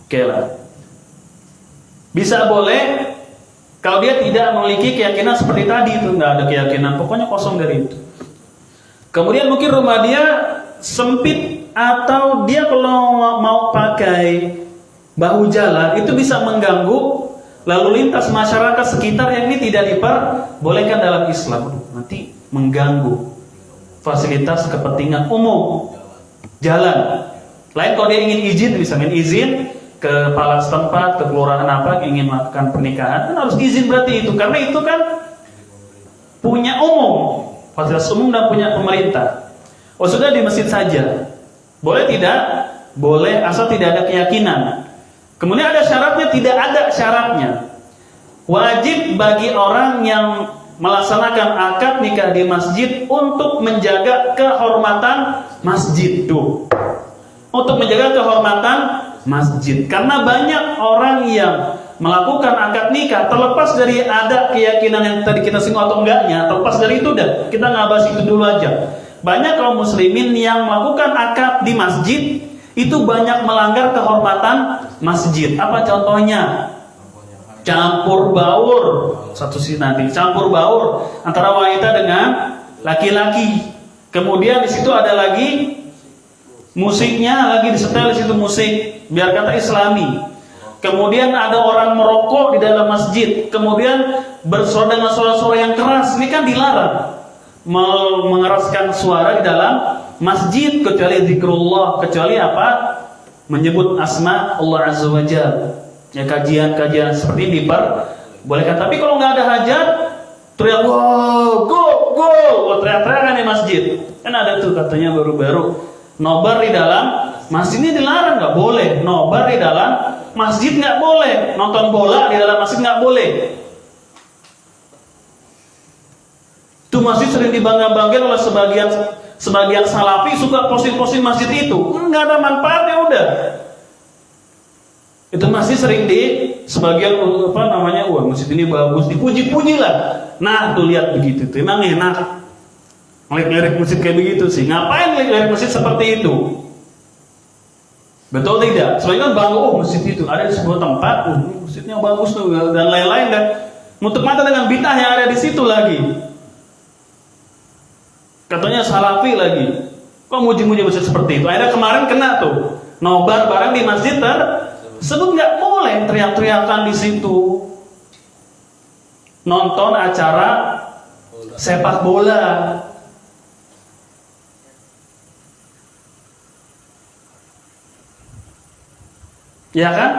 Oke lah. Bisa boleh kalau dia tidak memiliki keyakinan seperti tadi itu, nggak ada keyakinan, pokoknya kosong dari itu. Kemudian mungkin rumah dia sempit atau dia kalau mau pakai bahu jalan itu bisa mengganggu lalu lintas masyarakat sekitar yang ini tidak diperbolehkan dalam Islam. Nanti mengganggu fasilitas kepentingan umum jalan. Lain kalau dia ingin izin, misalnya izin ke kepala setempat, ke kelurahan apa, ingin melakukan pernikahan, kan harus izin berarti itu. Karena itu kan punya umum, fasilitas umum dan punya pemerintah. Oh sudah di masjid saja. Boleh tidak? Boleh asal tidak ada keyakinan. Kemudian ada syaratnya, tidak ada syaratnya. Wajib bagi orang yang melaksanakan akad nikah di masjid untuk menjaga kehormatan masjid tuh. Untuk menjaga kehormatan masjid. Karena banyak orang yang melakukan akad nikah terlepas dari ada keyakinan yang tadi kita singgung atau enggaknya, terlepas dari itu dah. Kita nggak bahas itu dulu aja. Banyak kaum muslimin yang melakukan akad di masjid itu banyak melanggar kehormatan masjid. Apa contohnya? Campur baur. Satu sisi nanti campur baur antara wanita dengan laki-laki. Kemudian di situ ada lagi musiknya, lagi disetel di situ musik, biar kata Islami. Kemudian ada orang merokok di dalam masjid. Kemudian bersuara dengan suara-suara yang keras. Ini kan dilarang mengeraskan suara di dalam masjid kecuali zikrullah, kecuali apa? Menyebut asma Allah Azza wa Jalla. Ya kajian-kajian seperti ini diperbolehkan. Tapi kalau nggak ada hajat, teriak go, teriak-teriakan di masjid. Kan ada tuh katanya baru-baru nobar di dalam masjid, ini dilarang, nggak boleh. Nobar di dalam masjid nggak boleh. Nonton bola di dalam masjid nggak boleh. Itu masjid sering dibangga-banggain oleh sebagian salafi, suka posting masjid itu. Nggak ada manfaatnya udah. Itu masih sering di sebagian wah masjid ini bagus, dipuji-puji lah. Nah tuh lihat begitu tuh, emang enak ngelirik masjid kayak begitu sih. Ngapain ngelirik masjid seperti itu? Betul tidak? Sebagian bangga, masjid itu ada di sebuah tempat, masjidnya bagus tuh dan lain-lain, dan nutup mata dengan bid'ah yang ada di situ lagi. Katanya salafi lagi. Kok muji-muji masjid seperti itu? Akhirnya kemarin kena tuh nobar bareng di masjid sebut nggak boleh teriak-teriakan di situ. Nonton acara sepak bola. Ya kan?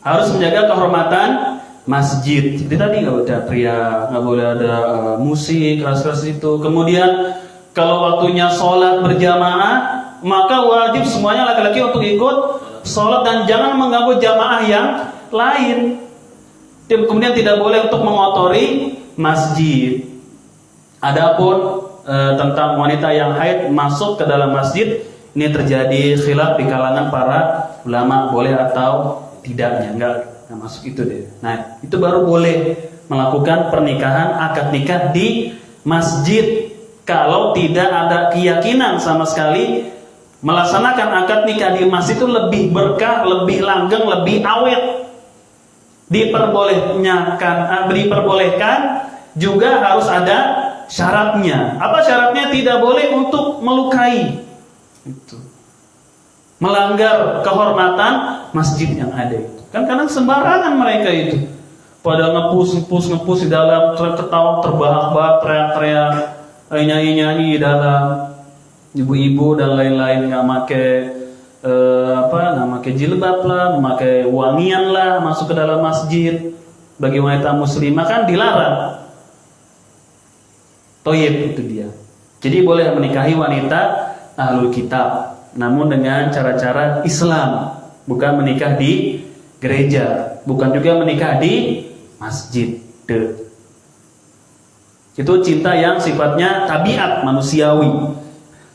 Harus menjaga kehormatan masjid. Jadi tadi nggak boleh ada teriak, nggak boleh ada musik keras-keras itu. Kemudian kalau waktunya sholat berjamaah, maka wajib semuanya laki-laki untuk ikut sholat dan jangan mengganggu jamaah yang lain. Kemudian tidak boleh untuk mengotori masjid. Adapun tentang wanita yang haid masuk ke dalam masjid, ini terjadi khilaf di kalangan para ulama, boleh atau tidaknya. Enggak masuk itu deh. Nah, itu baru boleh melakukan pernikahan akad nikah di masjid. Kalau tidak ada keyakinan sama sekali melaksanakan akad nikah di masjid itu lebih berkah, lebih langgeng, lebih awet. Diperbolehkan juga harus ada syaratnya. Apa syaratnya? Tidak boleh untuk melukai, itu melanggar kehormatan masjid yang ada itu. Kan kadang sembarangan mereka itu, pada ngepus di dalam, ketawa terbahak-bahak, teriak-teriak, nyanyi-nyanyi di dalam. Ibu-ibu dan lain-lain yang pakai pakai jilbab lah, memakai wangian lah, masuk ke dalam masjid. Bagi wanita muslimah kan dilarang. Toyib itu dia. Jadi boleh menikahi wanita ahlul kitab, namun dengan cara-cara Islam, bukan menikah di gereja, bukan juga menikah di masjid. Itu cinta yang sifatnya tabiat manusiawi,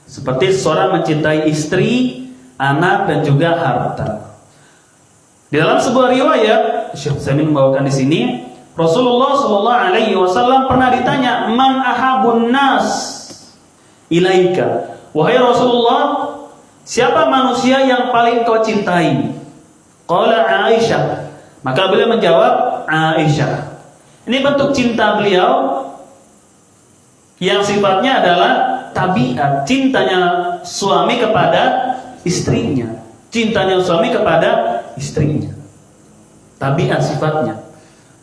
seperti seorang mencintai istri, anak dan juga harta. Di dalam sebuah riwayat, Syekh Utsaimin membawakan di sini, Rasulullah SAW pernah ditanya, "Man ahabun nas ilaika?" Wahai Rasulullah, siapa manusia yang paling kau cintai? Qala Aisyah. Maka beliau menjawab, Aisyah. Ini bentuk cinta beliau yang sifatnya adalah tabiat, cintanya suami kepada istrinya, cintanya suami kepada istrinya, tabiat sifatnya.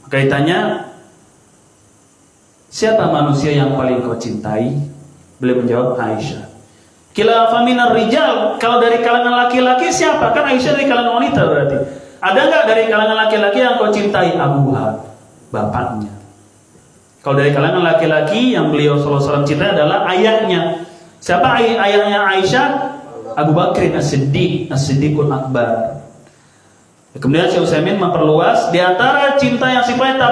Maka ditanya, siapa manusia yang paling kau cintai? Beliau menjawab, Aisyah. Kila faminar rijal, kalau dari kalangan laki-laki siapa? Kan Aisyah dari kalangan wanita berarti. Ada nggak dari kalangan laki-laki yang kau cintai? Abuha, bapaknya. Kalau dari kalangan laki-laki yang beliau SAW cintai adalah ayahnya. Siapa ayahnya Aisyah? Abu Bakr As-Siddiqul Akbar. Kemudian Syekh Utsaimin memperluas, di antara cinta yang sifatnya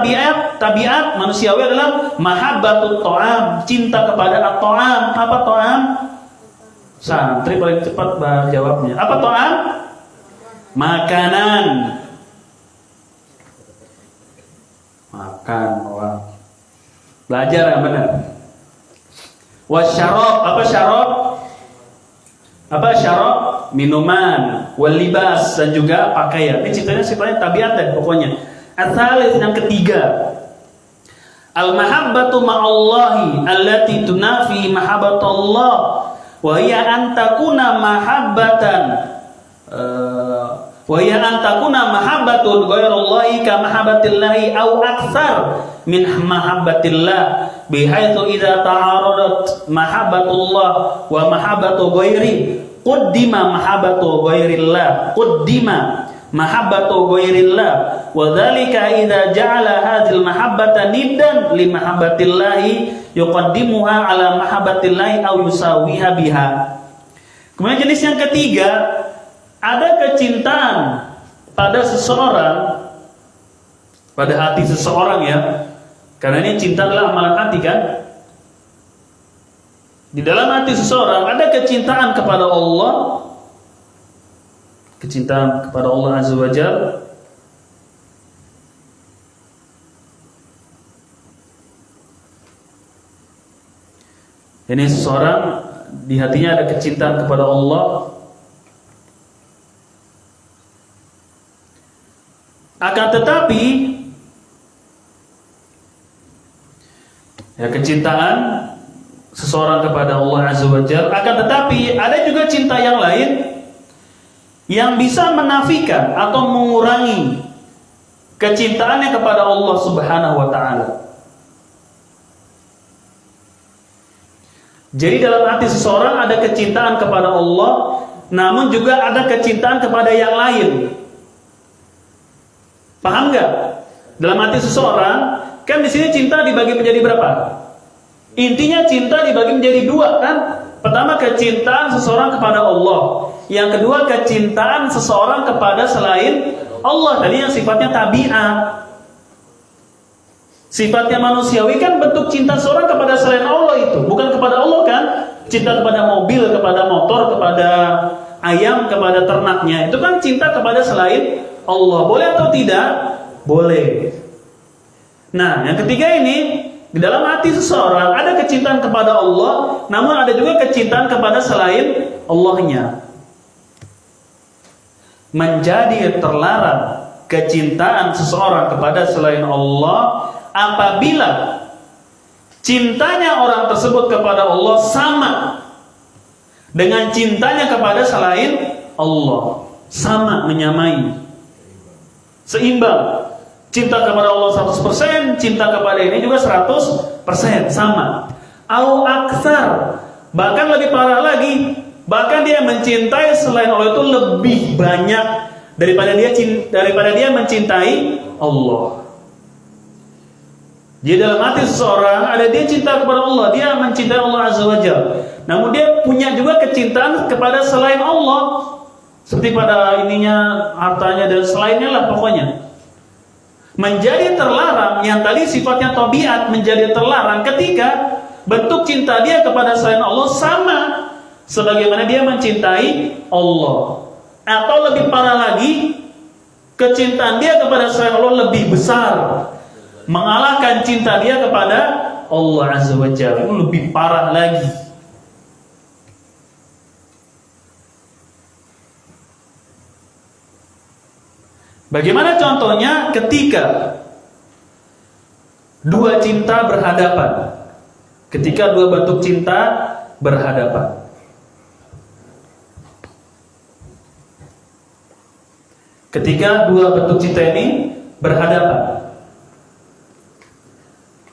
tabiat manusiawi adalah mahabbatut ta'am, cinta kepada at-ta'am. Apa ta'am? Santri paling cepat jawabnya. Apa ta'am? Makanan. Makan, wah. Belajar yang benar. Wasyarab, apa syarab? Apa syarab? Minuman, wal libas, dan juga pakaian. Ini cintanya sifatnya tabiat dan pokoknya. Al-thalits, yang ketiga, al-mahabbatu ma'allahi allati tunafi mahabbatullah wa hiya an takuna mahabbatan wa hiya an takuna mahabbatun ghairallahi ka mahabbatillahi aw aktsar min mahabbatillah bihaitsu idza ta'aradat mahabbatullah wa mahabbatu ghairi Quddima mahabbatu ghairillah, quddima mahabbatu ghairillah, wa dzalika idza ja'ala hadhil mahabbata niddan li mahabbatillahi yuqaddimuha ala mahabbatillahi aw yusawiha biha. Kemudian jenis yang ketiga, ada kecintaan pada seseorang, pada hati seseorang ya. Karena ini cinta adalah amalan hati kan? Di dalam hati seseorang ada kecintaan kepada Allah, kecintaan kepada Allah Azza wa Jalla, ini seseorang di hatinya ada kecintaan kepada Allah, akan tetapi ya kecintaan seseorang kepada Allah Azza wa Jalla, akan tetapi ada juga cinta yang lain yang bisa menafikan atau mengurangi kecintaannya kepada Allah Subhanahu wa taala. Jadi dalam hati seseorang ada kecintaan kepada Allah, namun juga ada kecintaan kepada yang lain. Paham nggak? Dalam hati seseorang, kan di sini cinta dibagi menjadi berapa? Intinya cinta dibagi menjadi dua, kan? Pertama, kecintaan seseorang kepada Allah. Yang kedua, kecintaan seseorang kepada selain Allah. Tadi yang sifatnya tabiat. Sifatnya manusiawi kan bentuk cinta seorang kepada selain Allah itu, bukan kepada Allah kan? Cinta kepada mobil, kepada motor, kepada ayam, kepada ternaknya, itu kan cinta kepada selain Allah. Boleh atau tidak? Boleh. Nah, yang ketiga ini, di dalam hati seseorang ada kecintaan kepada Allah, namun ada juga kecintaan kepada selain Allahnya. Menjadi terlarang kecintaan seseorang kepada selain Allah apabila cintanya orang tersebut kepada Allah sama dengan cintanya kepada selain Allah. Sama, menyamai, seimbang. Cinta kepada Allah 100%, cinta kepada ini juga 100%, sama. Au aksar, bahkan lebih parah lagi, bahkan dia mencintai selain Allah itu lebih banyak daripada dia mencintai Allah. Jadi dalam hati seseorang ada dia cinta kepada Allah, dia mencintai Allah Azza wa Jalla. Namun dia punya juga kecintaan kepada selain Allah, seperti pada ininya, hartanya dan selainnya lah pokoknya. Menjadi terlarang yang tadi sifatnya tabiat menjadi terlarang ketika bentuk cinta dia kepada selain Allah sama sebagaimana dia mencintai Allah. Atau lebih parah lagi, kecintaan dia kepada selain Allah lebih besar, mengalahkan cinta dia kepada Allah Azza wa Jalla. Itu lebih parah lagi. Bagaimana contohnya ketika dua cinta berhadapan? Ketika dua bentuk cinta berhadapan. Ketika dua bentuk cinta ini berhadapan,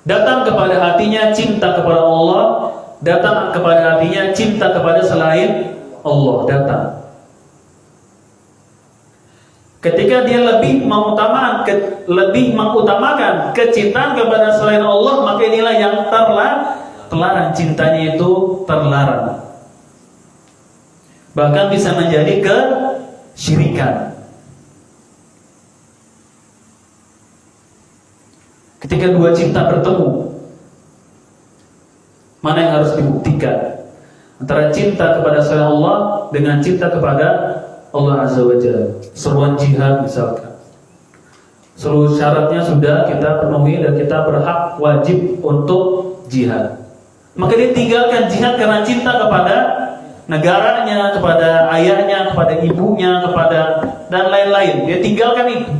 datang kepada hatinya cinta kepada Allah, datang kepada hatinya cinta kepada selain Allah, datang. Ketika dia lebih mengutamakan kecintaan kepada selain Allah, maka inilah yang terlarang, cintanya itu terlarang. Bahkan bisa menjadi kesyirikan. Ketika dua cinta bertemu, mana yang harus dibuktikan? Antara cinta kepada selain Allah dengan cinta kepada Allah Azza wa Jalla. Seruan jihad misalkan, seluruh syaratnya sudah kita penuhi dan kita berhak wajib untuk jihad, maka dia tinggalkan jihad karena cinta kepada negaranya, kepada ayahnya, kepada ibunya, kepada dan lain-lain. Dia tinggalkan itu.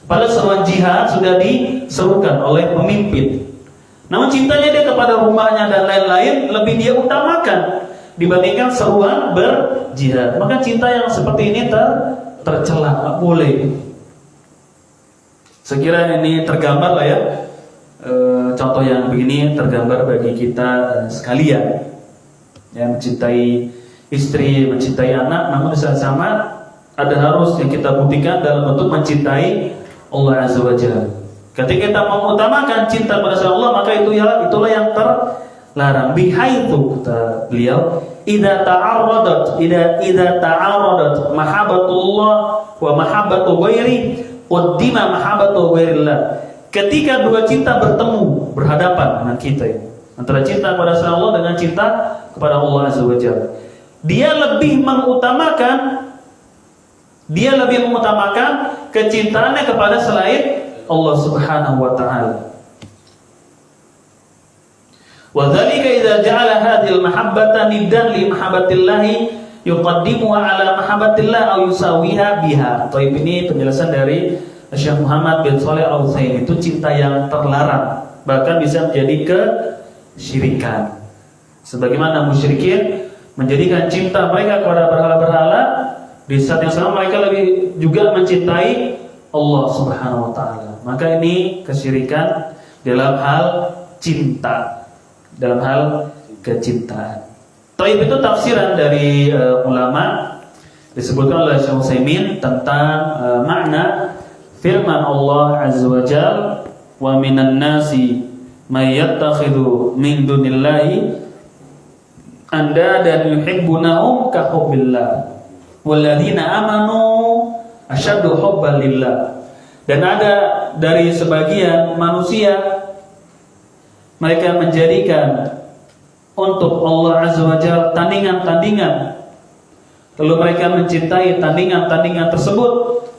Padahal seruan jihad sudah diserukan oleh pemimpin. Namun cintanya dia kepada rumahnya dan lain-lain lebih dia utamakan dibandingkan seruan berjihad. Maka cinta yang seperti ini tercela, tak boleh. Sekiranya ini tergambar lah ya, contoh yang begini tergambar bagi kita sekalian yang mencintai istri, mencintai anak, namun di saat sama ada harus yang kita buktikan dalam bentuk mencintai Allah Azza wa Jalla. Ketika kita mengutamakan cinta pada Allah, maka itulah yang terlarang. Bihaitsu kata beliau, idza ta'arradat mahabbatullah wa mahabbatu ghairi qaddima mahabbatu ghairillah. Ketika dua cinta bertemu, berhadapan dengan kita ya, antara cinta kepada Allah dengan cinta kepada Allah Azza wa Jalla, dia lebih mengutamakan kecintaannya kepada selain Allah Subhanahu wa taala. Wa dzalika idza ja'ala hadhil mahabbata niddan li mahabbatillah yuqaddimuha ala mahabbatillah aw yusawiha biha. Taib ini penjelasan dari Syekh Muhammad bin Shalih Al-Utsaimin. Itu cinta yang terlarang, bahkan bisa menjadi kesyirikan. Sebagaimana musyrikin menjadikan cinta mereka kepada berhala-berhala, di saat yang sama mereka lebih juga mencintai Allah Subhanahu wa taala. Maka ini kesyirikan dalam hal cinta, dalam hal kecintaan. Taib itu tafsiran dari ulama, disebutkan oleh Syekh Utsaimin tentang makna firman Allah Azza wa Jalla, wa minan nasi may yattakhidhu min dunillahi andadan yuhibbunahum ka hubbillah walladzina amanu asyaddu hubban lillah. Dan ada dari sebagian manusia, mereka menjadikan untuk Allah Azza wa Jalla tandingan-tandingan, lalu mereka mencintai tandingan-tandingan tersebut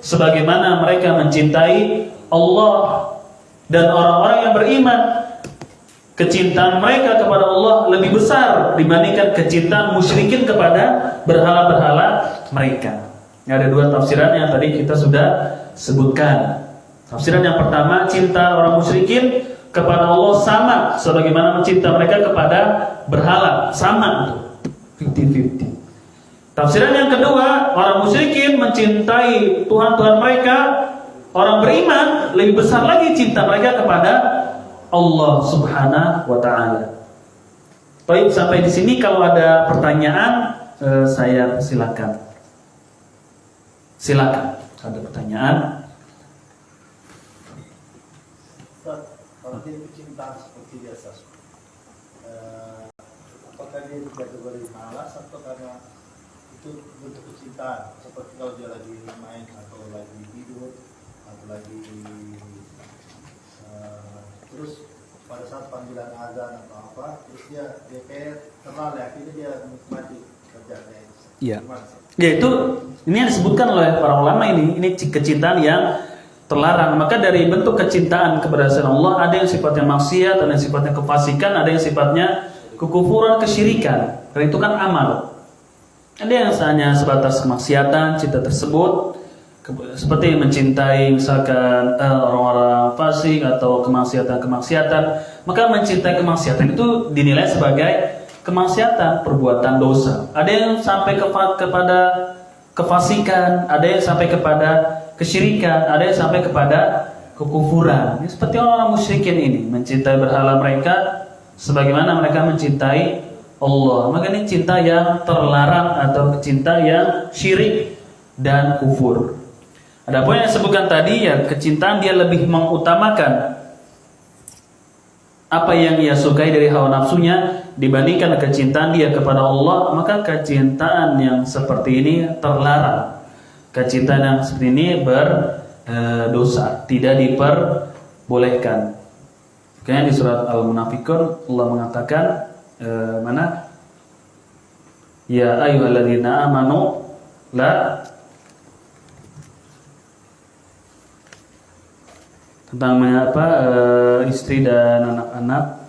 sebagaimana mereka mencintai Allah. Dan orang-orang yang beriman, kecintaan mereka kepada Allah lebih besar dibandingkan kecintaan musyrikin kepada berhala-berhala mereka. Ada dua tafsiran yang tadi kita sudah sebutkan. Tafsiran yang pertama, cinta orang musyrikin kepada Allah sama sebagaimana mencinta mereka kepada berhala, sama, 50-50. Tafsiran yang kedua, orang musyrikin mencintai Tuhan-Tuhan mereka, orang beriman lebih besar lagi cinta mereka kepada Allah Subhanahu wa taala. Baik, sampai di sini kalau ada pertanyaan saya silakan. Silakan. Ada pertanyaan? Kalau dia kecintaan seperti biasa, apakah dia dikategori malas atau karena itu bentuk kecintaan? Seperti kalau dia lagi main atau lagi tidur atau lagi terus pada saat panggilan azan atau apa, terus dia kayak terlalu, akhirnya dia menikmati kerjanya. Iya. Ya itu ini yang disebutkan oleh para ulama ini kecintaan yang terlarang. Maka dari bentuk kecintaan kepada Allah, ada yang sifatnya maksiat, ada yang sifatnya kefasikan, ada yang sifatnya kekufuran, kesyirikan. Karena itu kan amal. Ada yang hanya sebatas kemaksiatan, cinta tersebut seperti mencintai misalkan orang-orang fasik atau kemaksiatan. Maka mencintai kemaksiatan itu dinilai sebagai kemaksiatan, perbuatan dosa. Ada yang sampai kepada kefasikan, ada yang sampai kepada kesyirikan, ada yang sampai kepada kekufuran. Ini seperti orang musyrikin ini mencintai berhala mereka sebagaimana mereka mencintai Allah. Maka ini cinta yang terlarang atau cinta yang syirik dan kufur. Adapun yang disebutkan tadi, ya kecintaan dia lebih mengutamakan apa yang ia sukai dari hawa nafsunya dibandingkan kecintaan dia kepada Allah, maka kecintaan yang seperti ini terlarang. Kecintaan yang seperti ini berdosa, tidak diperbolehkan. Makanya di surat Al-Munafiqun Allah mengatakan mana? Ya ayyuhalladzina amanu la, tentang istri dan anak-anak.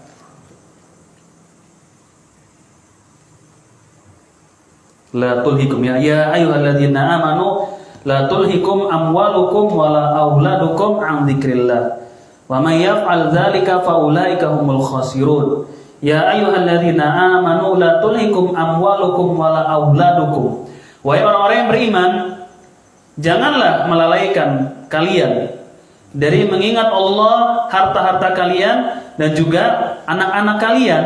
La tulhikum ya ayyuhalladzina amanu la tulhikum amwalukum wala auladukum an dzikrillah wa may yaf'al dzalika faulaika humul khasirun. Ya ayyuhalladzina amanu la tulhikum amwalukum wala auladukum. Wahai orang-orang yang beriman, janganlah melalaikan kalian dari mengingat Allah, harta-harta kalian dan juga anak-anak kalian.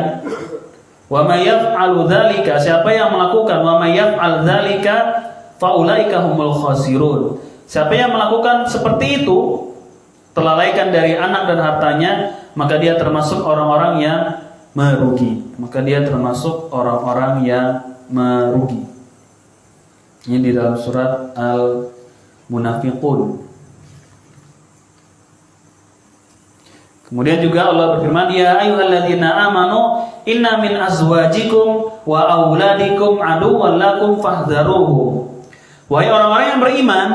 Wa may yaf'alu dzalika, siapa yang melakukan wa may yaf'al dzalika faulaika humul khasirun. Siapa yang melakukan seperti itu, telalaikan dari anak dan hartanya, maka dia termasuk orang-orang yang merugi. Maka dia termasuk orang-orang yang merugi. Ini di dalam surat Al-Munafiqun. Kemudian juga Allah berfirman, ya ayyuhalladzina amanu inna min azwajikum wa auladikum aduwwan lakum fahdharuhum. Wahai orang-orang yang beriman,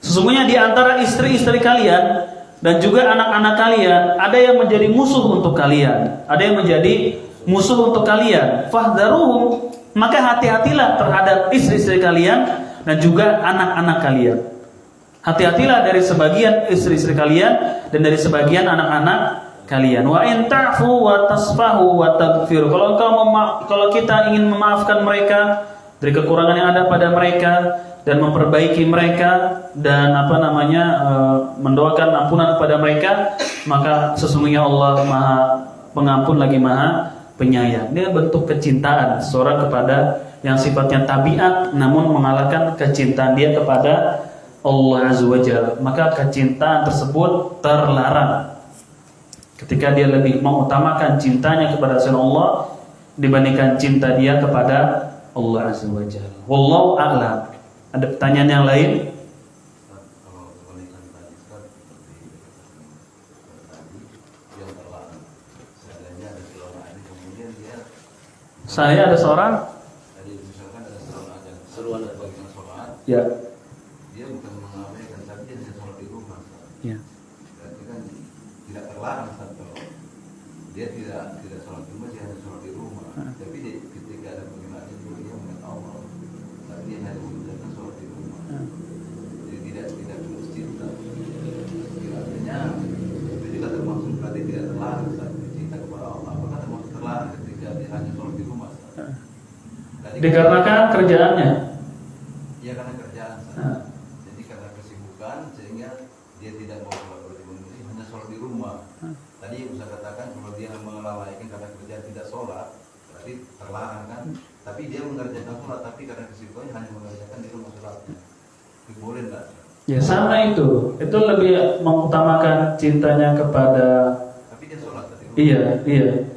sesungguhnya di antara istri-istri kalian dan juga anak-anak kalian ada yang menjadi musuh untuk kalian, ada yang menjadi musuh untuk kalian. Fahdharuhum, maka hati-hatilah terhadap istri-istri kalian dan juga anak-anak kalian. Hati-hatilah dari sebagian istri-istri kalian dan dari sebagian anak-anak kalian. Wa in ta'fu wa tasfahu wa taghfir. Kalau kita ingin memaafkan mereka dari kekurangan yang ada pada mereka dan memperbaiki mereka dan mendoakan ampunan kepada mereka, maka sesungguhnya Allah Maha Pengampun lagi Maha penyayang. Dia bentuk kecintaan seorang kepada yang sifatnya tabiat, namun mengalahkan kecintaan dia kepada Allah Azza wa Jalla. Maka kecintaan tersebut terlarang. Ketika dia lebih mengutamakan cintanya kepada selain Allah dibandingkan cinta dia kepada Allah Azza wa Jalla. Wallahu a'lam. Ada pertanyaan yang lain? Saya ada seorang seruan dan bagian sholat, ya. dia bukan mengabaikan, tapi dia bisa sholat di rumah. Ya. Berarti kan tidak terlarang satu. Dia tidak sholat di rumah, dia hanya sholat di rumah. Tapi ketika ada penghinaan itu dia mengingat Allah, tapi dia hanya mengerjakan sholat di rumah. Jadi tidak ke masjid. Artinya itu juga termasuk berarti tidak terlarang saat cinta kepada Allah. Apakah termasuk terlarang ketika dia hanya sholat di rumah? Dikarenakan kerjaannya. Ya karena kerjaan. Jadi karena kesibukan sehingga dia tidak mau sholat berjamaah, hanya sholat di rumah. Tadi Ustaz katakan kalau dia melalaikan karena kerjaan tidak sholat, berarti terlarang kan? Tapi dia mengerjakan sholat, tapi karena kesibukannya hanya mengerjakan di rumah sholatnya. Itu boleh nggak? Ya sama itu. Itu lebih mengutamakan cintanya kepada. Tapi dia sholat tadi. Iya.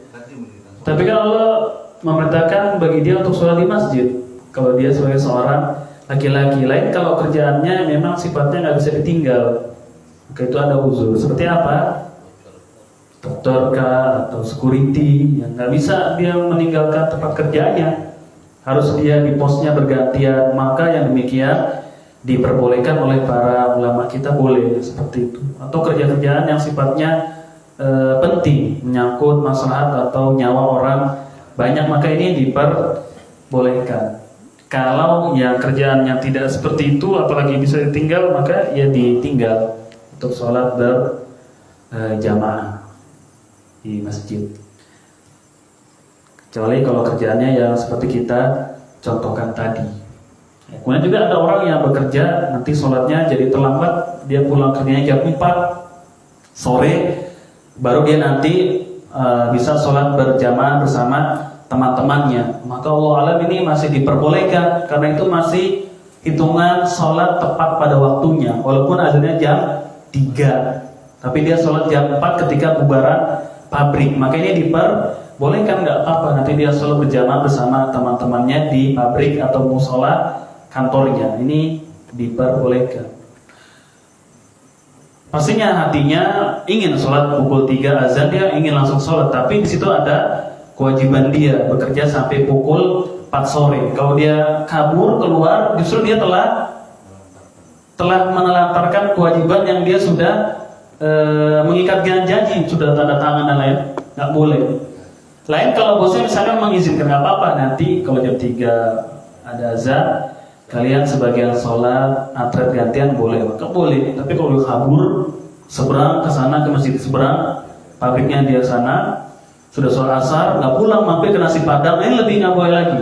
Tadi mendirikan sholat. Tapi kan Allah memerintahkan bagi dia untuk sholat di masjid. Kalau dia sebagai seorang laki-laki, lain kalau kerjaannya memang sifatnya nggak bisa ditinggal, maka itu ada uzur. Seperti apa? Dokter kah atau security yang nggak bisa dia meninggalkan tempat kerjanya, harus dia di posnya bergantian. Maka yang demikian diperbolehkan oleh para ulama kita, boleh seperti itu. Atau kerja-kerjaan yang sifatnya penting, menyangkut maslahat atau nyawa orang banyak, maka ini diperbolehkan. Kalau yang kerjaan yang tidak seperti itu, apalagi bisa ditinggal, maka ya ditinggal untuk sholat berjamaah di masjid. Kecuali kalau kerjaannya yang seperti kita contohkan tadi. Kemudian juga ada orang yang bekerja, nanti sholatnya jadi terlambat, dia pulang kerjanya jam 4 sore, baru dia nanti bisa sholat berjamaah bersama teman-temannya. Maka Allah alam ini masih diperbolehkan, karena itu masih hitungan sholat tepat pada waktunya. Walaupun azannya jam 3, tapi dia sholat jam 4 ketika bubaran pabrik, maka ini diperbolehkan, nggak apa-apa. Nanti dia sholat berjamaah bersama teman-temannya di pabrik atau musola kantornya. Ini diperbolehkan. Pastinya hatinya ingin sholat pukul 3 azan, dia ingin langsung sholat, tapi di situ ada kewajiban dia bekerja sampai pukul 4 sore. Kalau dia kabur keluar, justru dia telah menelantarkan kewajiban yang dia sudah mengikat dengan janji, sudah tanda tangan dan lain, nggak boleh. Lain kalau bosnya misalnya mengizinkan, nggak apa-apa, nanti kalau jam 3 ada azan, kalian sebagian sholat atret gantian boleh, maka boleh. Tapi kalau dia kabur seberang ke sana, ke masjid seberang, pabriknya dia sana, sudah sholat asar, nggak pulang, mampir ke nasi padang, ini lebih nggak boleh lagi.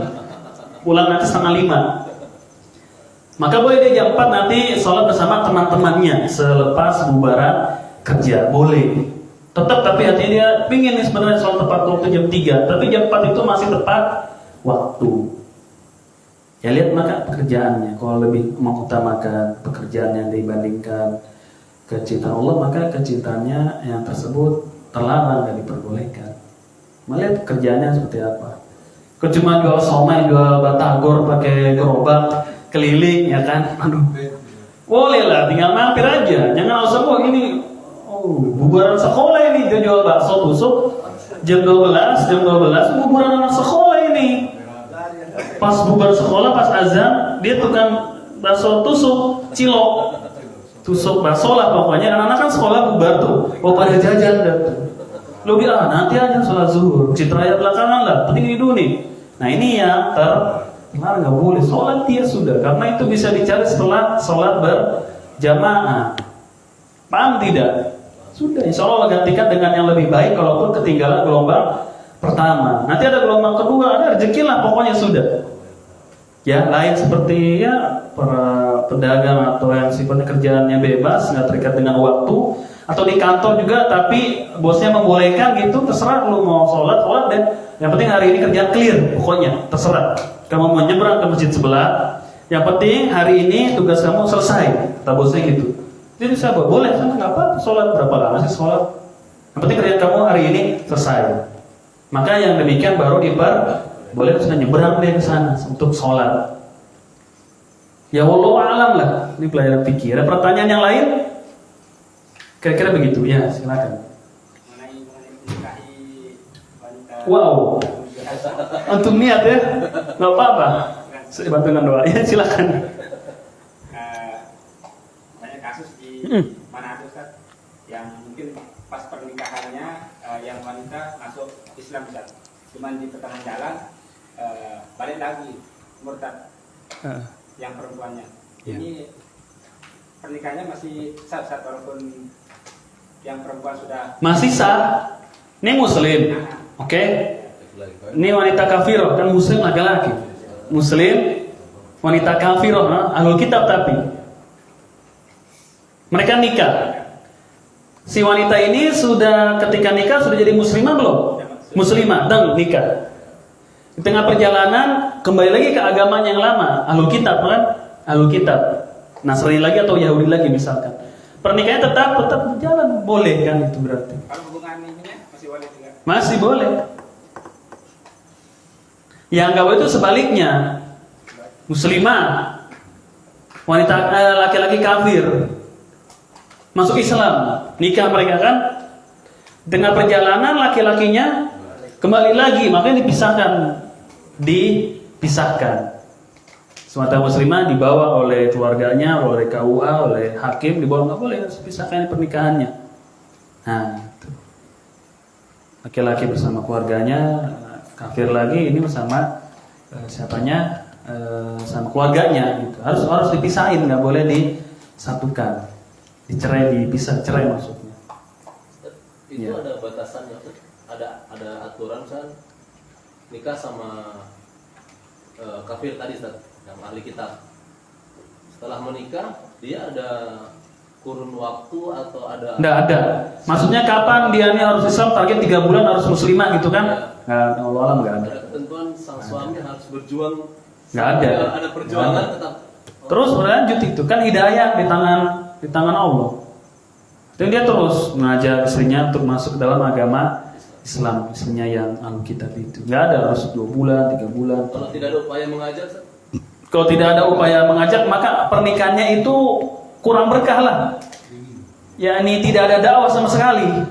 Pulang nanti 4:30. Maka boleh dia jam 4 nanti sholat bersama teman-temannya selepas bubaran kerja, boleh. Tetap tapi hatinya dia pingin nih sebenarnya sholat tepat waktu jam 3, tapi jam 4 itu masih tepat waktu. Ya lihat maka pekerjaannya, kalau lebih mengutamakan pekerjaannya dibandingkan kecintaan Allah, maka kecintaannya yang tersebut terlarang dan diperbolehkan. Melihat kerjaannya seperti apa. Kau cuma jual somai, jual batagor pakai gerobak keliling, ya kan? Aduh, boleh lah, tinggal mampir aja. Jangan usah ini, bubaran sekolah ini, dia jual bakso tusuk jam 12 bubaran anak sekolah ini. Pas bubar sekolah, pas azan, dia tukang bakso tusuk, cilok, tusuk bakso lah pokoknya. Anak-anak kan sekolah bubar tuh, pada jajan dah tuh. Lo nanti aja sholat zuhur, citraya belakangan lah, penting ini dulu nih. Nah ini yang terlarang, nggak boleh sholat dia sudah, karena itu bisa dicari setelah sholat berjamaah. Paham tidak? Sudah, insya Allah gantikan dengan yang lebih baik, kalaupun ketinggalan gelombang pertama. Nanti ada gelombang kedua, ada rezeki lah pokoknya sudah. Ya, lain seperti ya para pedagang atau yang sifatnya kerjaannya bebas, nggak terikat dengan waktu, atau di kantor juga, tapi bosnya membolehkan gitu, terserah lu mau sholat dan Yang penting hari ini kerjaan clear, pokoknya terserah. Kamu mau nyebrang ke masjid sebelah, yang penting hari ini tugas kamu selesai. Kata bosnya gitu. Jadi sahabat boleh, sama nggak apa-apa. Sholat berapa lama sih sholat? Yang penting kerjaan kamu hari ini selesai. Maka yang demikian baru boleh sudah nyebrang deh ke sana untuk sholat. Ya wallahu alam lah. Ini pelajaran fikih. Ada pertanyaan yang lain? Kira-kira begitu ya, silakan. Mengenai menikahi wanita. Wow. Antum niat ya? Nggak apa-apa. Saya bantu dengan doa. Ya silakan. Banyak kasus di Manado Ustaz yang mungkin pas pernikahannya yang wanita masuk Islam Ustaz. Cuman di pertengahan jalan balik lagi murtad yang perempuannya. Ya. Ini pernikahannya masih sah Ustaz walaupun yang perempuan sudah Masih sah. Ini muslim. Oke. Ini wanita kafirah, kan muslim laki-laki. Muslim, wanita kafirah, ahlul kitab tapi. Mereka nikah. Si wanita ini sudah ketika nikah sudah jadi muslimah belum? Muslimah dan nikah. Di tengah perjalanan kembali lagi ke agama yang lama, ahlul kitab kan? Ahlul kitab. Nasrani lagi atau Yahudi lagi misalkan. Pernikahannya tetap berjalan, boleh kan itu berarti? kalau hubungan ini masih boleh juga. Masih boleh. Yang enggak boleh itu sebaliknya. Muslimah, wanita laki-laki kafir masuk Islam, nikah mereka kan. Dengan perjalanan laki-lakinya kembali lagi, makanya dipisahkan. Semata muslimah dibawa oleh keluarganya, oleh KUA, oleh hakim, dibawa nggak boleh, harus dipisahkan pernikahannya. Nah, itu. Laki-laki bersama keluarganya, kafir lagi ini bersama siapanya, sama keluarganya. Gitu. Harus dipisahin, nggak boleh disatukan, dipisah, cerai maksudnya. Itu Ya. ada batasannya, ada aturan kan nikah sama kafir tadi Ustaz, yang ahli kitab. Setelah menikah dia ada kurun waktu atau ada? Nggak ada. Maksudnya kapan dia ini harus Islam, target 3 bulan harus muslimah gitu kan? Allah alam nggak ada. Ada ketentuan sang suami harus berjuang. Nggak ada. Ada perjuangan Nggak ada. tetap. Terus berlanjut itu kan hidayah di tangan Allah. Dan dia terus mengajak istrinya untuk masuk ke dalam agama Islam, istrinya yang Alkitab itu. Nggak ada harus 2 bulan, 3 bulan. Kalau tidak ada upaya mengajak, Kalau tidak ada upaya mengajak, maka pernikahannya itu kurang berkah lah. Ya ini tidak ada dakwah sama sekali.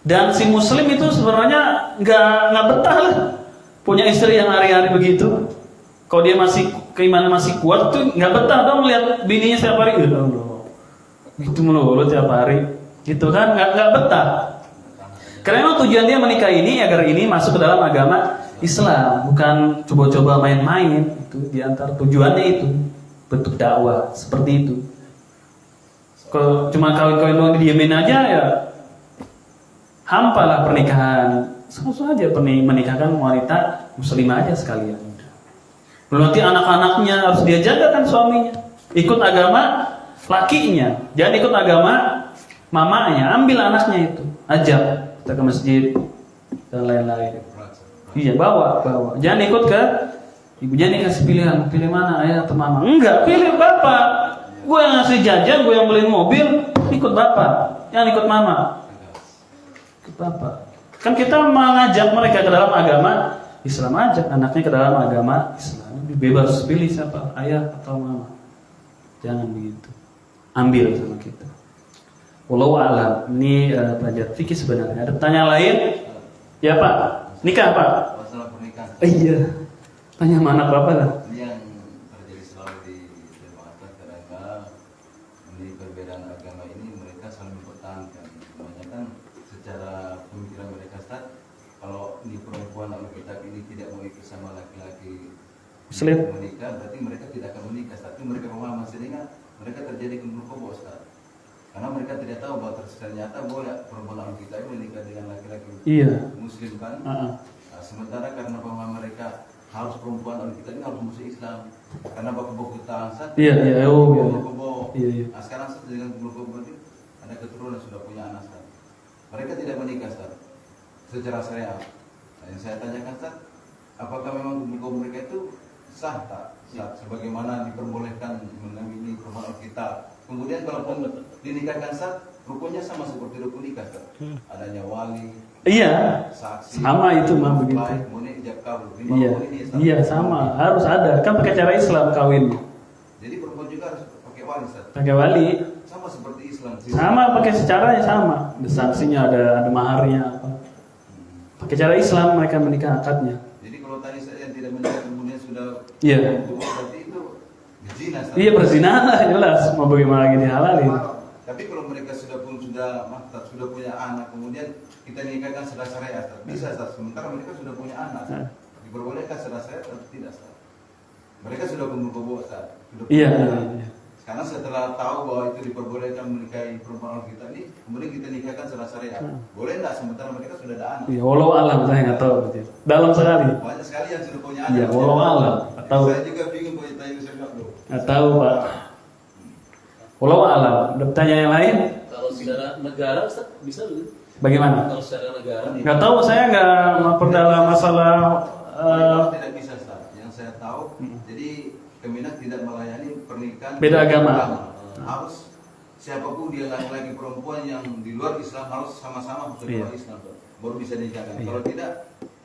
Dan si muslim itu sebenarnya nggak betah lah punya istri yang hari-hari begitu. Kalau dia masih keimanan masih kuat tuh nggak betah dong lihat bininya setiap hari. Ya Allah, gitu melulu tiap hari. Gitu kan nggak betah. Karena memang tujuan dia menikah ini agar ini masuk ke dalam agama Islam, bukan coba-coba main-main. Itu di antara tujuannya itu bentuk dakwah seperti itu. Kalau cuma kawin-kawin doang didiemin aja ya hampa lah pernikahan. Susah aja menikahkan wanita muslimah aja sekalian. Belum nanti anak-anaknya harus dia jaga kan suaminya. Ikut agama lakinya, jangan ikut agama mamanya. Ambil anaknya itu, ajak kita ke masjid dan lain-lain. Iya bawa. Jangan ikut ke ibu, jangan dikasih pilihan, pilih mana ayah atau mama. Enggak, pilih bapak. Gue yang ngasih jajan, gue yang beliin mobil, ikut bapak. Jangan ikut mama. Ikut bapak. Kan kita mengajak mereka ke dalam agama Islam, ajak anaknya ke dalam agama Islam. Bebas pilih siapa, ayah atau mama. Jangan begitu. Ambil sama kita. Wallahu a'lam. Ini pelajaran fikih sebenarnya. Ada pertanyaan lain? Ya Pak. Nikah Pak? Masalah pernikahan. Iya. Tanya mana Bapak lah. Ini yang terjadi selalu di jemaat kadang-kadang ini perbedaan agama ini mereka saling mempertahankan. Kebanyakan secara pemikiran mereka Ustaz, kalau ini perempuan atau kitab ini tidak mau ikut sama laki-laki Muslim menikah, berarti mereka tidak akan menikah. Tapi mereka pemahaman sehingga mereka terjadi kumpul kebo Ustaz. Karena mereka tidak tahu bahwa ternyata boleh perempuan kita menikah dengan laki-laki Muslim kan. Nah, sementara karena pemahaman mereka harus perempuan kita ini harus muslim Islam. Karena baku-baku tangsat. Iya. Nah, sekarang dengan kumpul berarti ada keturunan sudah punya anak Ustaz. Mereka tidak menikah Ustaz secara syariat. Nah, yang saya tanyakan Ustaz, apakah memang kumpul mereka itu sah tak? Sebagaimana diperbolehkan mengamini permohonan kita. Kemudian kalau dinikahkan Ustaz, rukunnya sama seperti rukun nikah Ustaz. Adanya wali, Iya, saksi, sama itu mah begitu. kemudian ijab kabul. Iya, iya sama, harus ada. Kan pakai cara Islam kawin. Jadi perempuan juga harus pakai wali Ustaz. Pakai wali, Sama seperti Islam. sama pakai secaranya sama. Ada sanksinya, ada maharnya apa. Pakai cara Islam mereka menikah akadnya. Jadi kalau tadi saya yang tidak menikah kemudian sudah Iya. berarti itu berzina Ustaz. Iya perzinahan lah jelas. Mau bagaimana lagi dihalalin. Tapi kalau mereka sudah punya anak, kemudian kita nikahkan secara syariat, bisa Ustaz. Sementara mereka sudah punya anak, diperbolehkan secara syariat atau tidak Ustaz? Mereka sudah kumpul Ustaz. Iya. Sekarang setelah tahu bahwa itu diperbolehkan menikahi perempuan kita ini, kemudian kita nikahkan secara syariat. Boleh enggak sementara mereka sudah ada anak? Iya, walau alam saya nggak tahu. Dalam sekali. Banyak sekali yang sudah punya anak. Iya, walau alam. Atau Saya juga bingung kalau ditanya ke saya bro. nggak tahu Pak. Walau alam. Ada pertanyaan yang lain? Kalau secara negara Ustaz, bisa begitu? Bagaimana? Kalau secara negara Nggak tahu, saya nggak memperdalam masalah. Tidak bisa Ustaz. Yang saya tahu, jadi Kemenak tidak melayani pernikahan Beda agama. Harus siapapun dia laki-laki perempuan yang di luar Islam harus sama-sama beragama Islam baru bisa nikahkan. Kalau tidak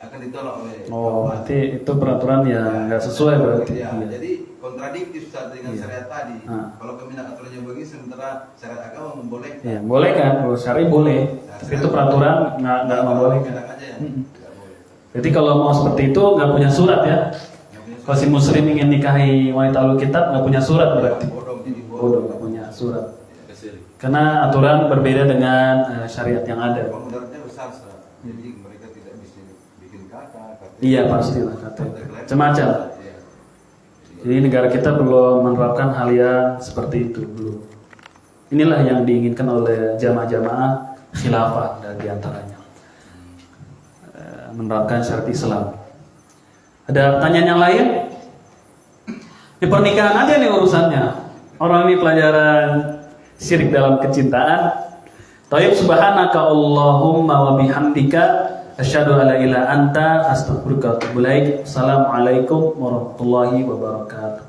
akan ditolak oleh Oh, berarti itu peraturan yang nggak sesuai berarti. Ya, Iya. jadi kontradiktif Ustaz dengan syariat tadi. Ah. Kalau Kemenak aturannya begini sementara syariat agama membolehkan. Iya, boleh kan? Kalau syari boleh. Tapi itu peraturan nggak membolehkan. Kemenak aja yang tidak boleh. Jadi kalau mau seperti itu nggak punya surat ya. Kalau si muslim ingin nikahi wanita alul kitab nggak punya surat berarti. Bodoh jadi Bodoh nggak punya surat. kesiri. Karena aturan berbeda dengan syariat yang ada. Mudaratnya besar Ustaz. Jadi mereka tidak bisa bikin kakak. Iya pastilah katanya. Macam-macam. Iya. Jadi negara kita belum menerapkan hal yang seperti itu belum. Inilah yang diinginkan oleh jamaah-jamaah khilafah dan diantaranya menerapkan syariat Islam. Ada pertanyaan yang lain? Di pernikahan aja nih urusannya. Orang ini pelajaran syirik dalam kecintaan. Tayyib subhanaka Allahumma wa bihamdika asyhadu alla ilaha anta astaghfiruka wa atubu ilaik. Assalamualaikum warahmatullahi wabarakatuh.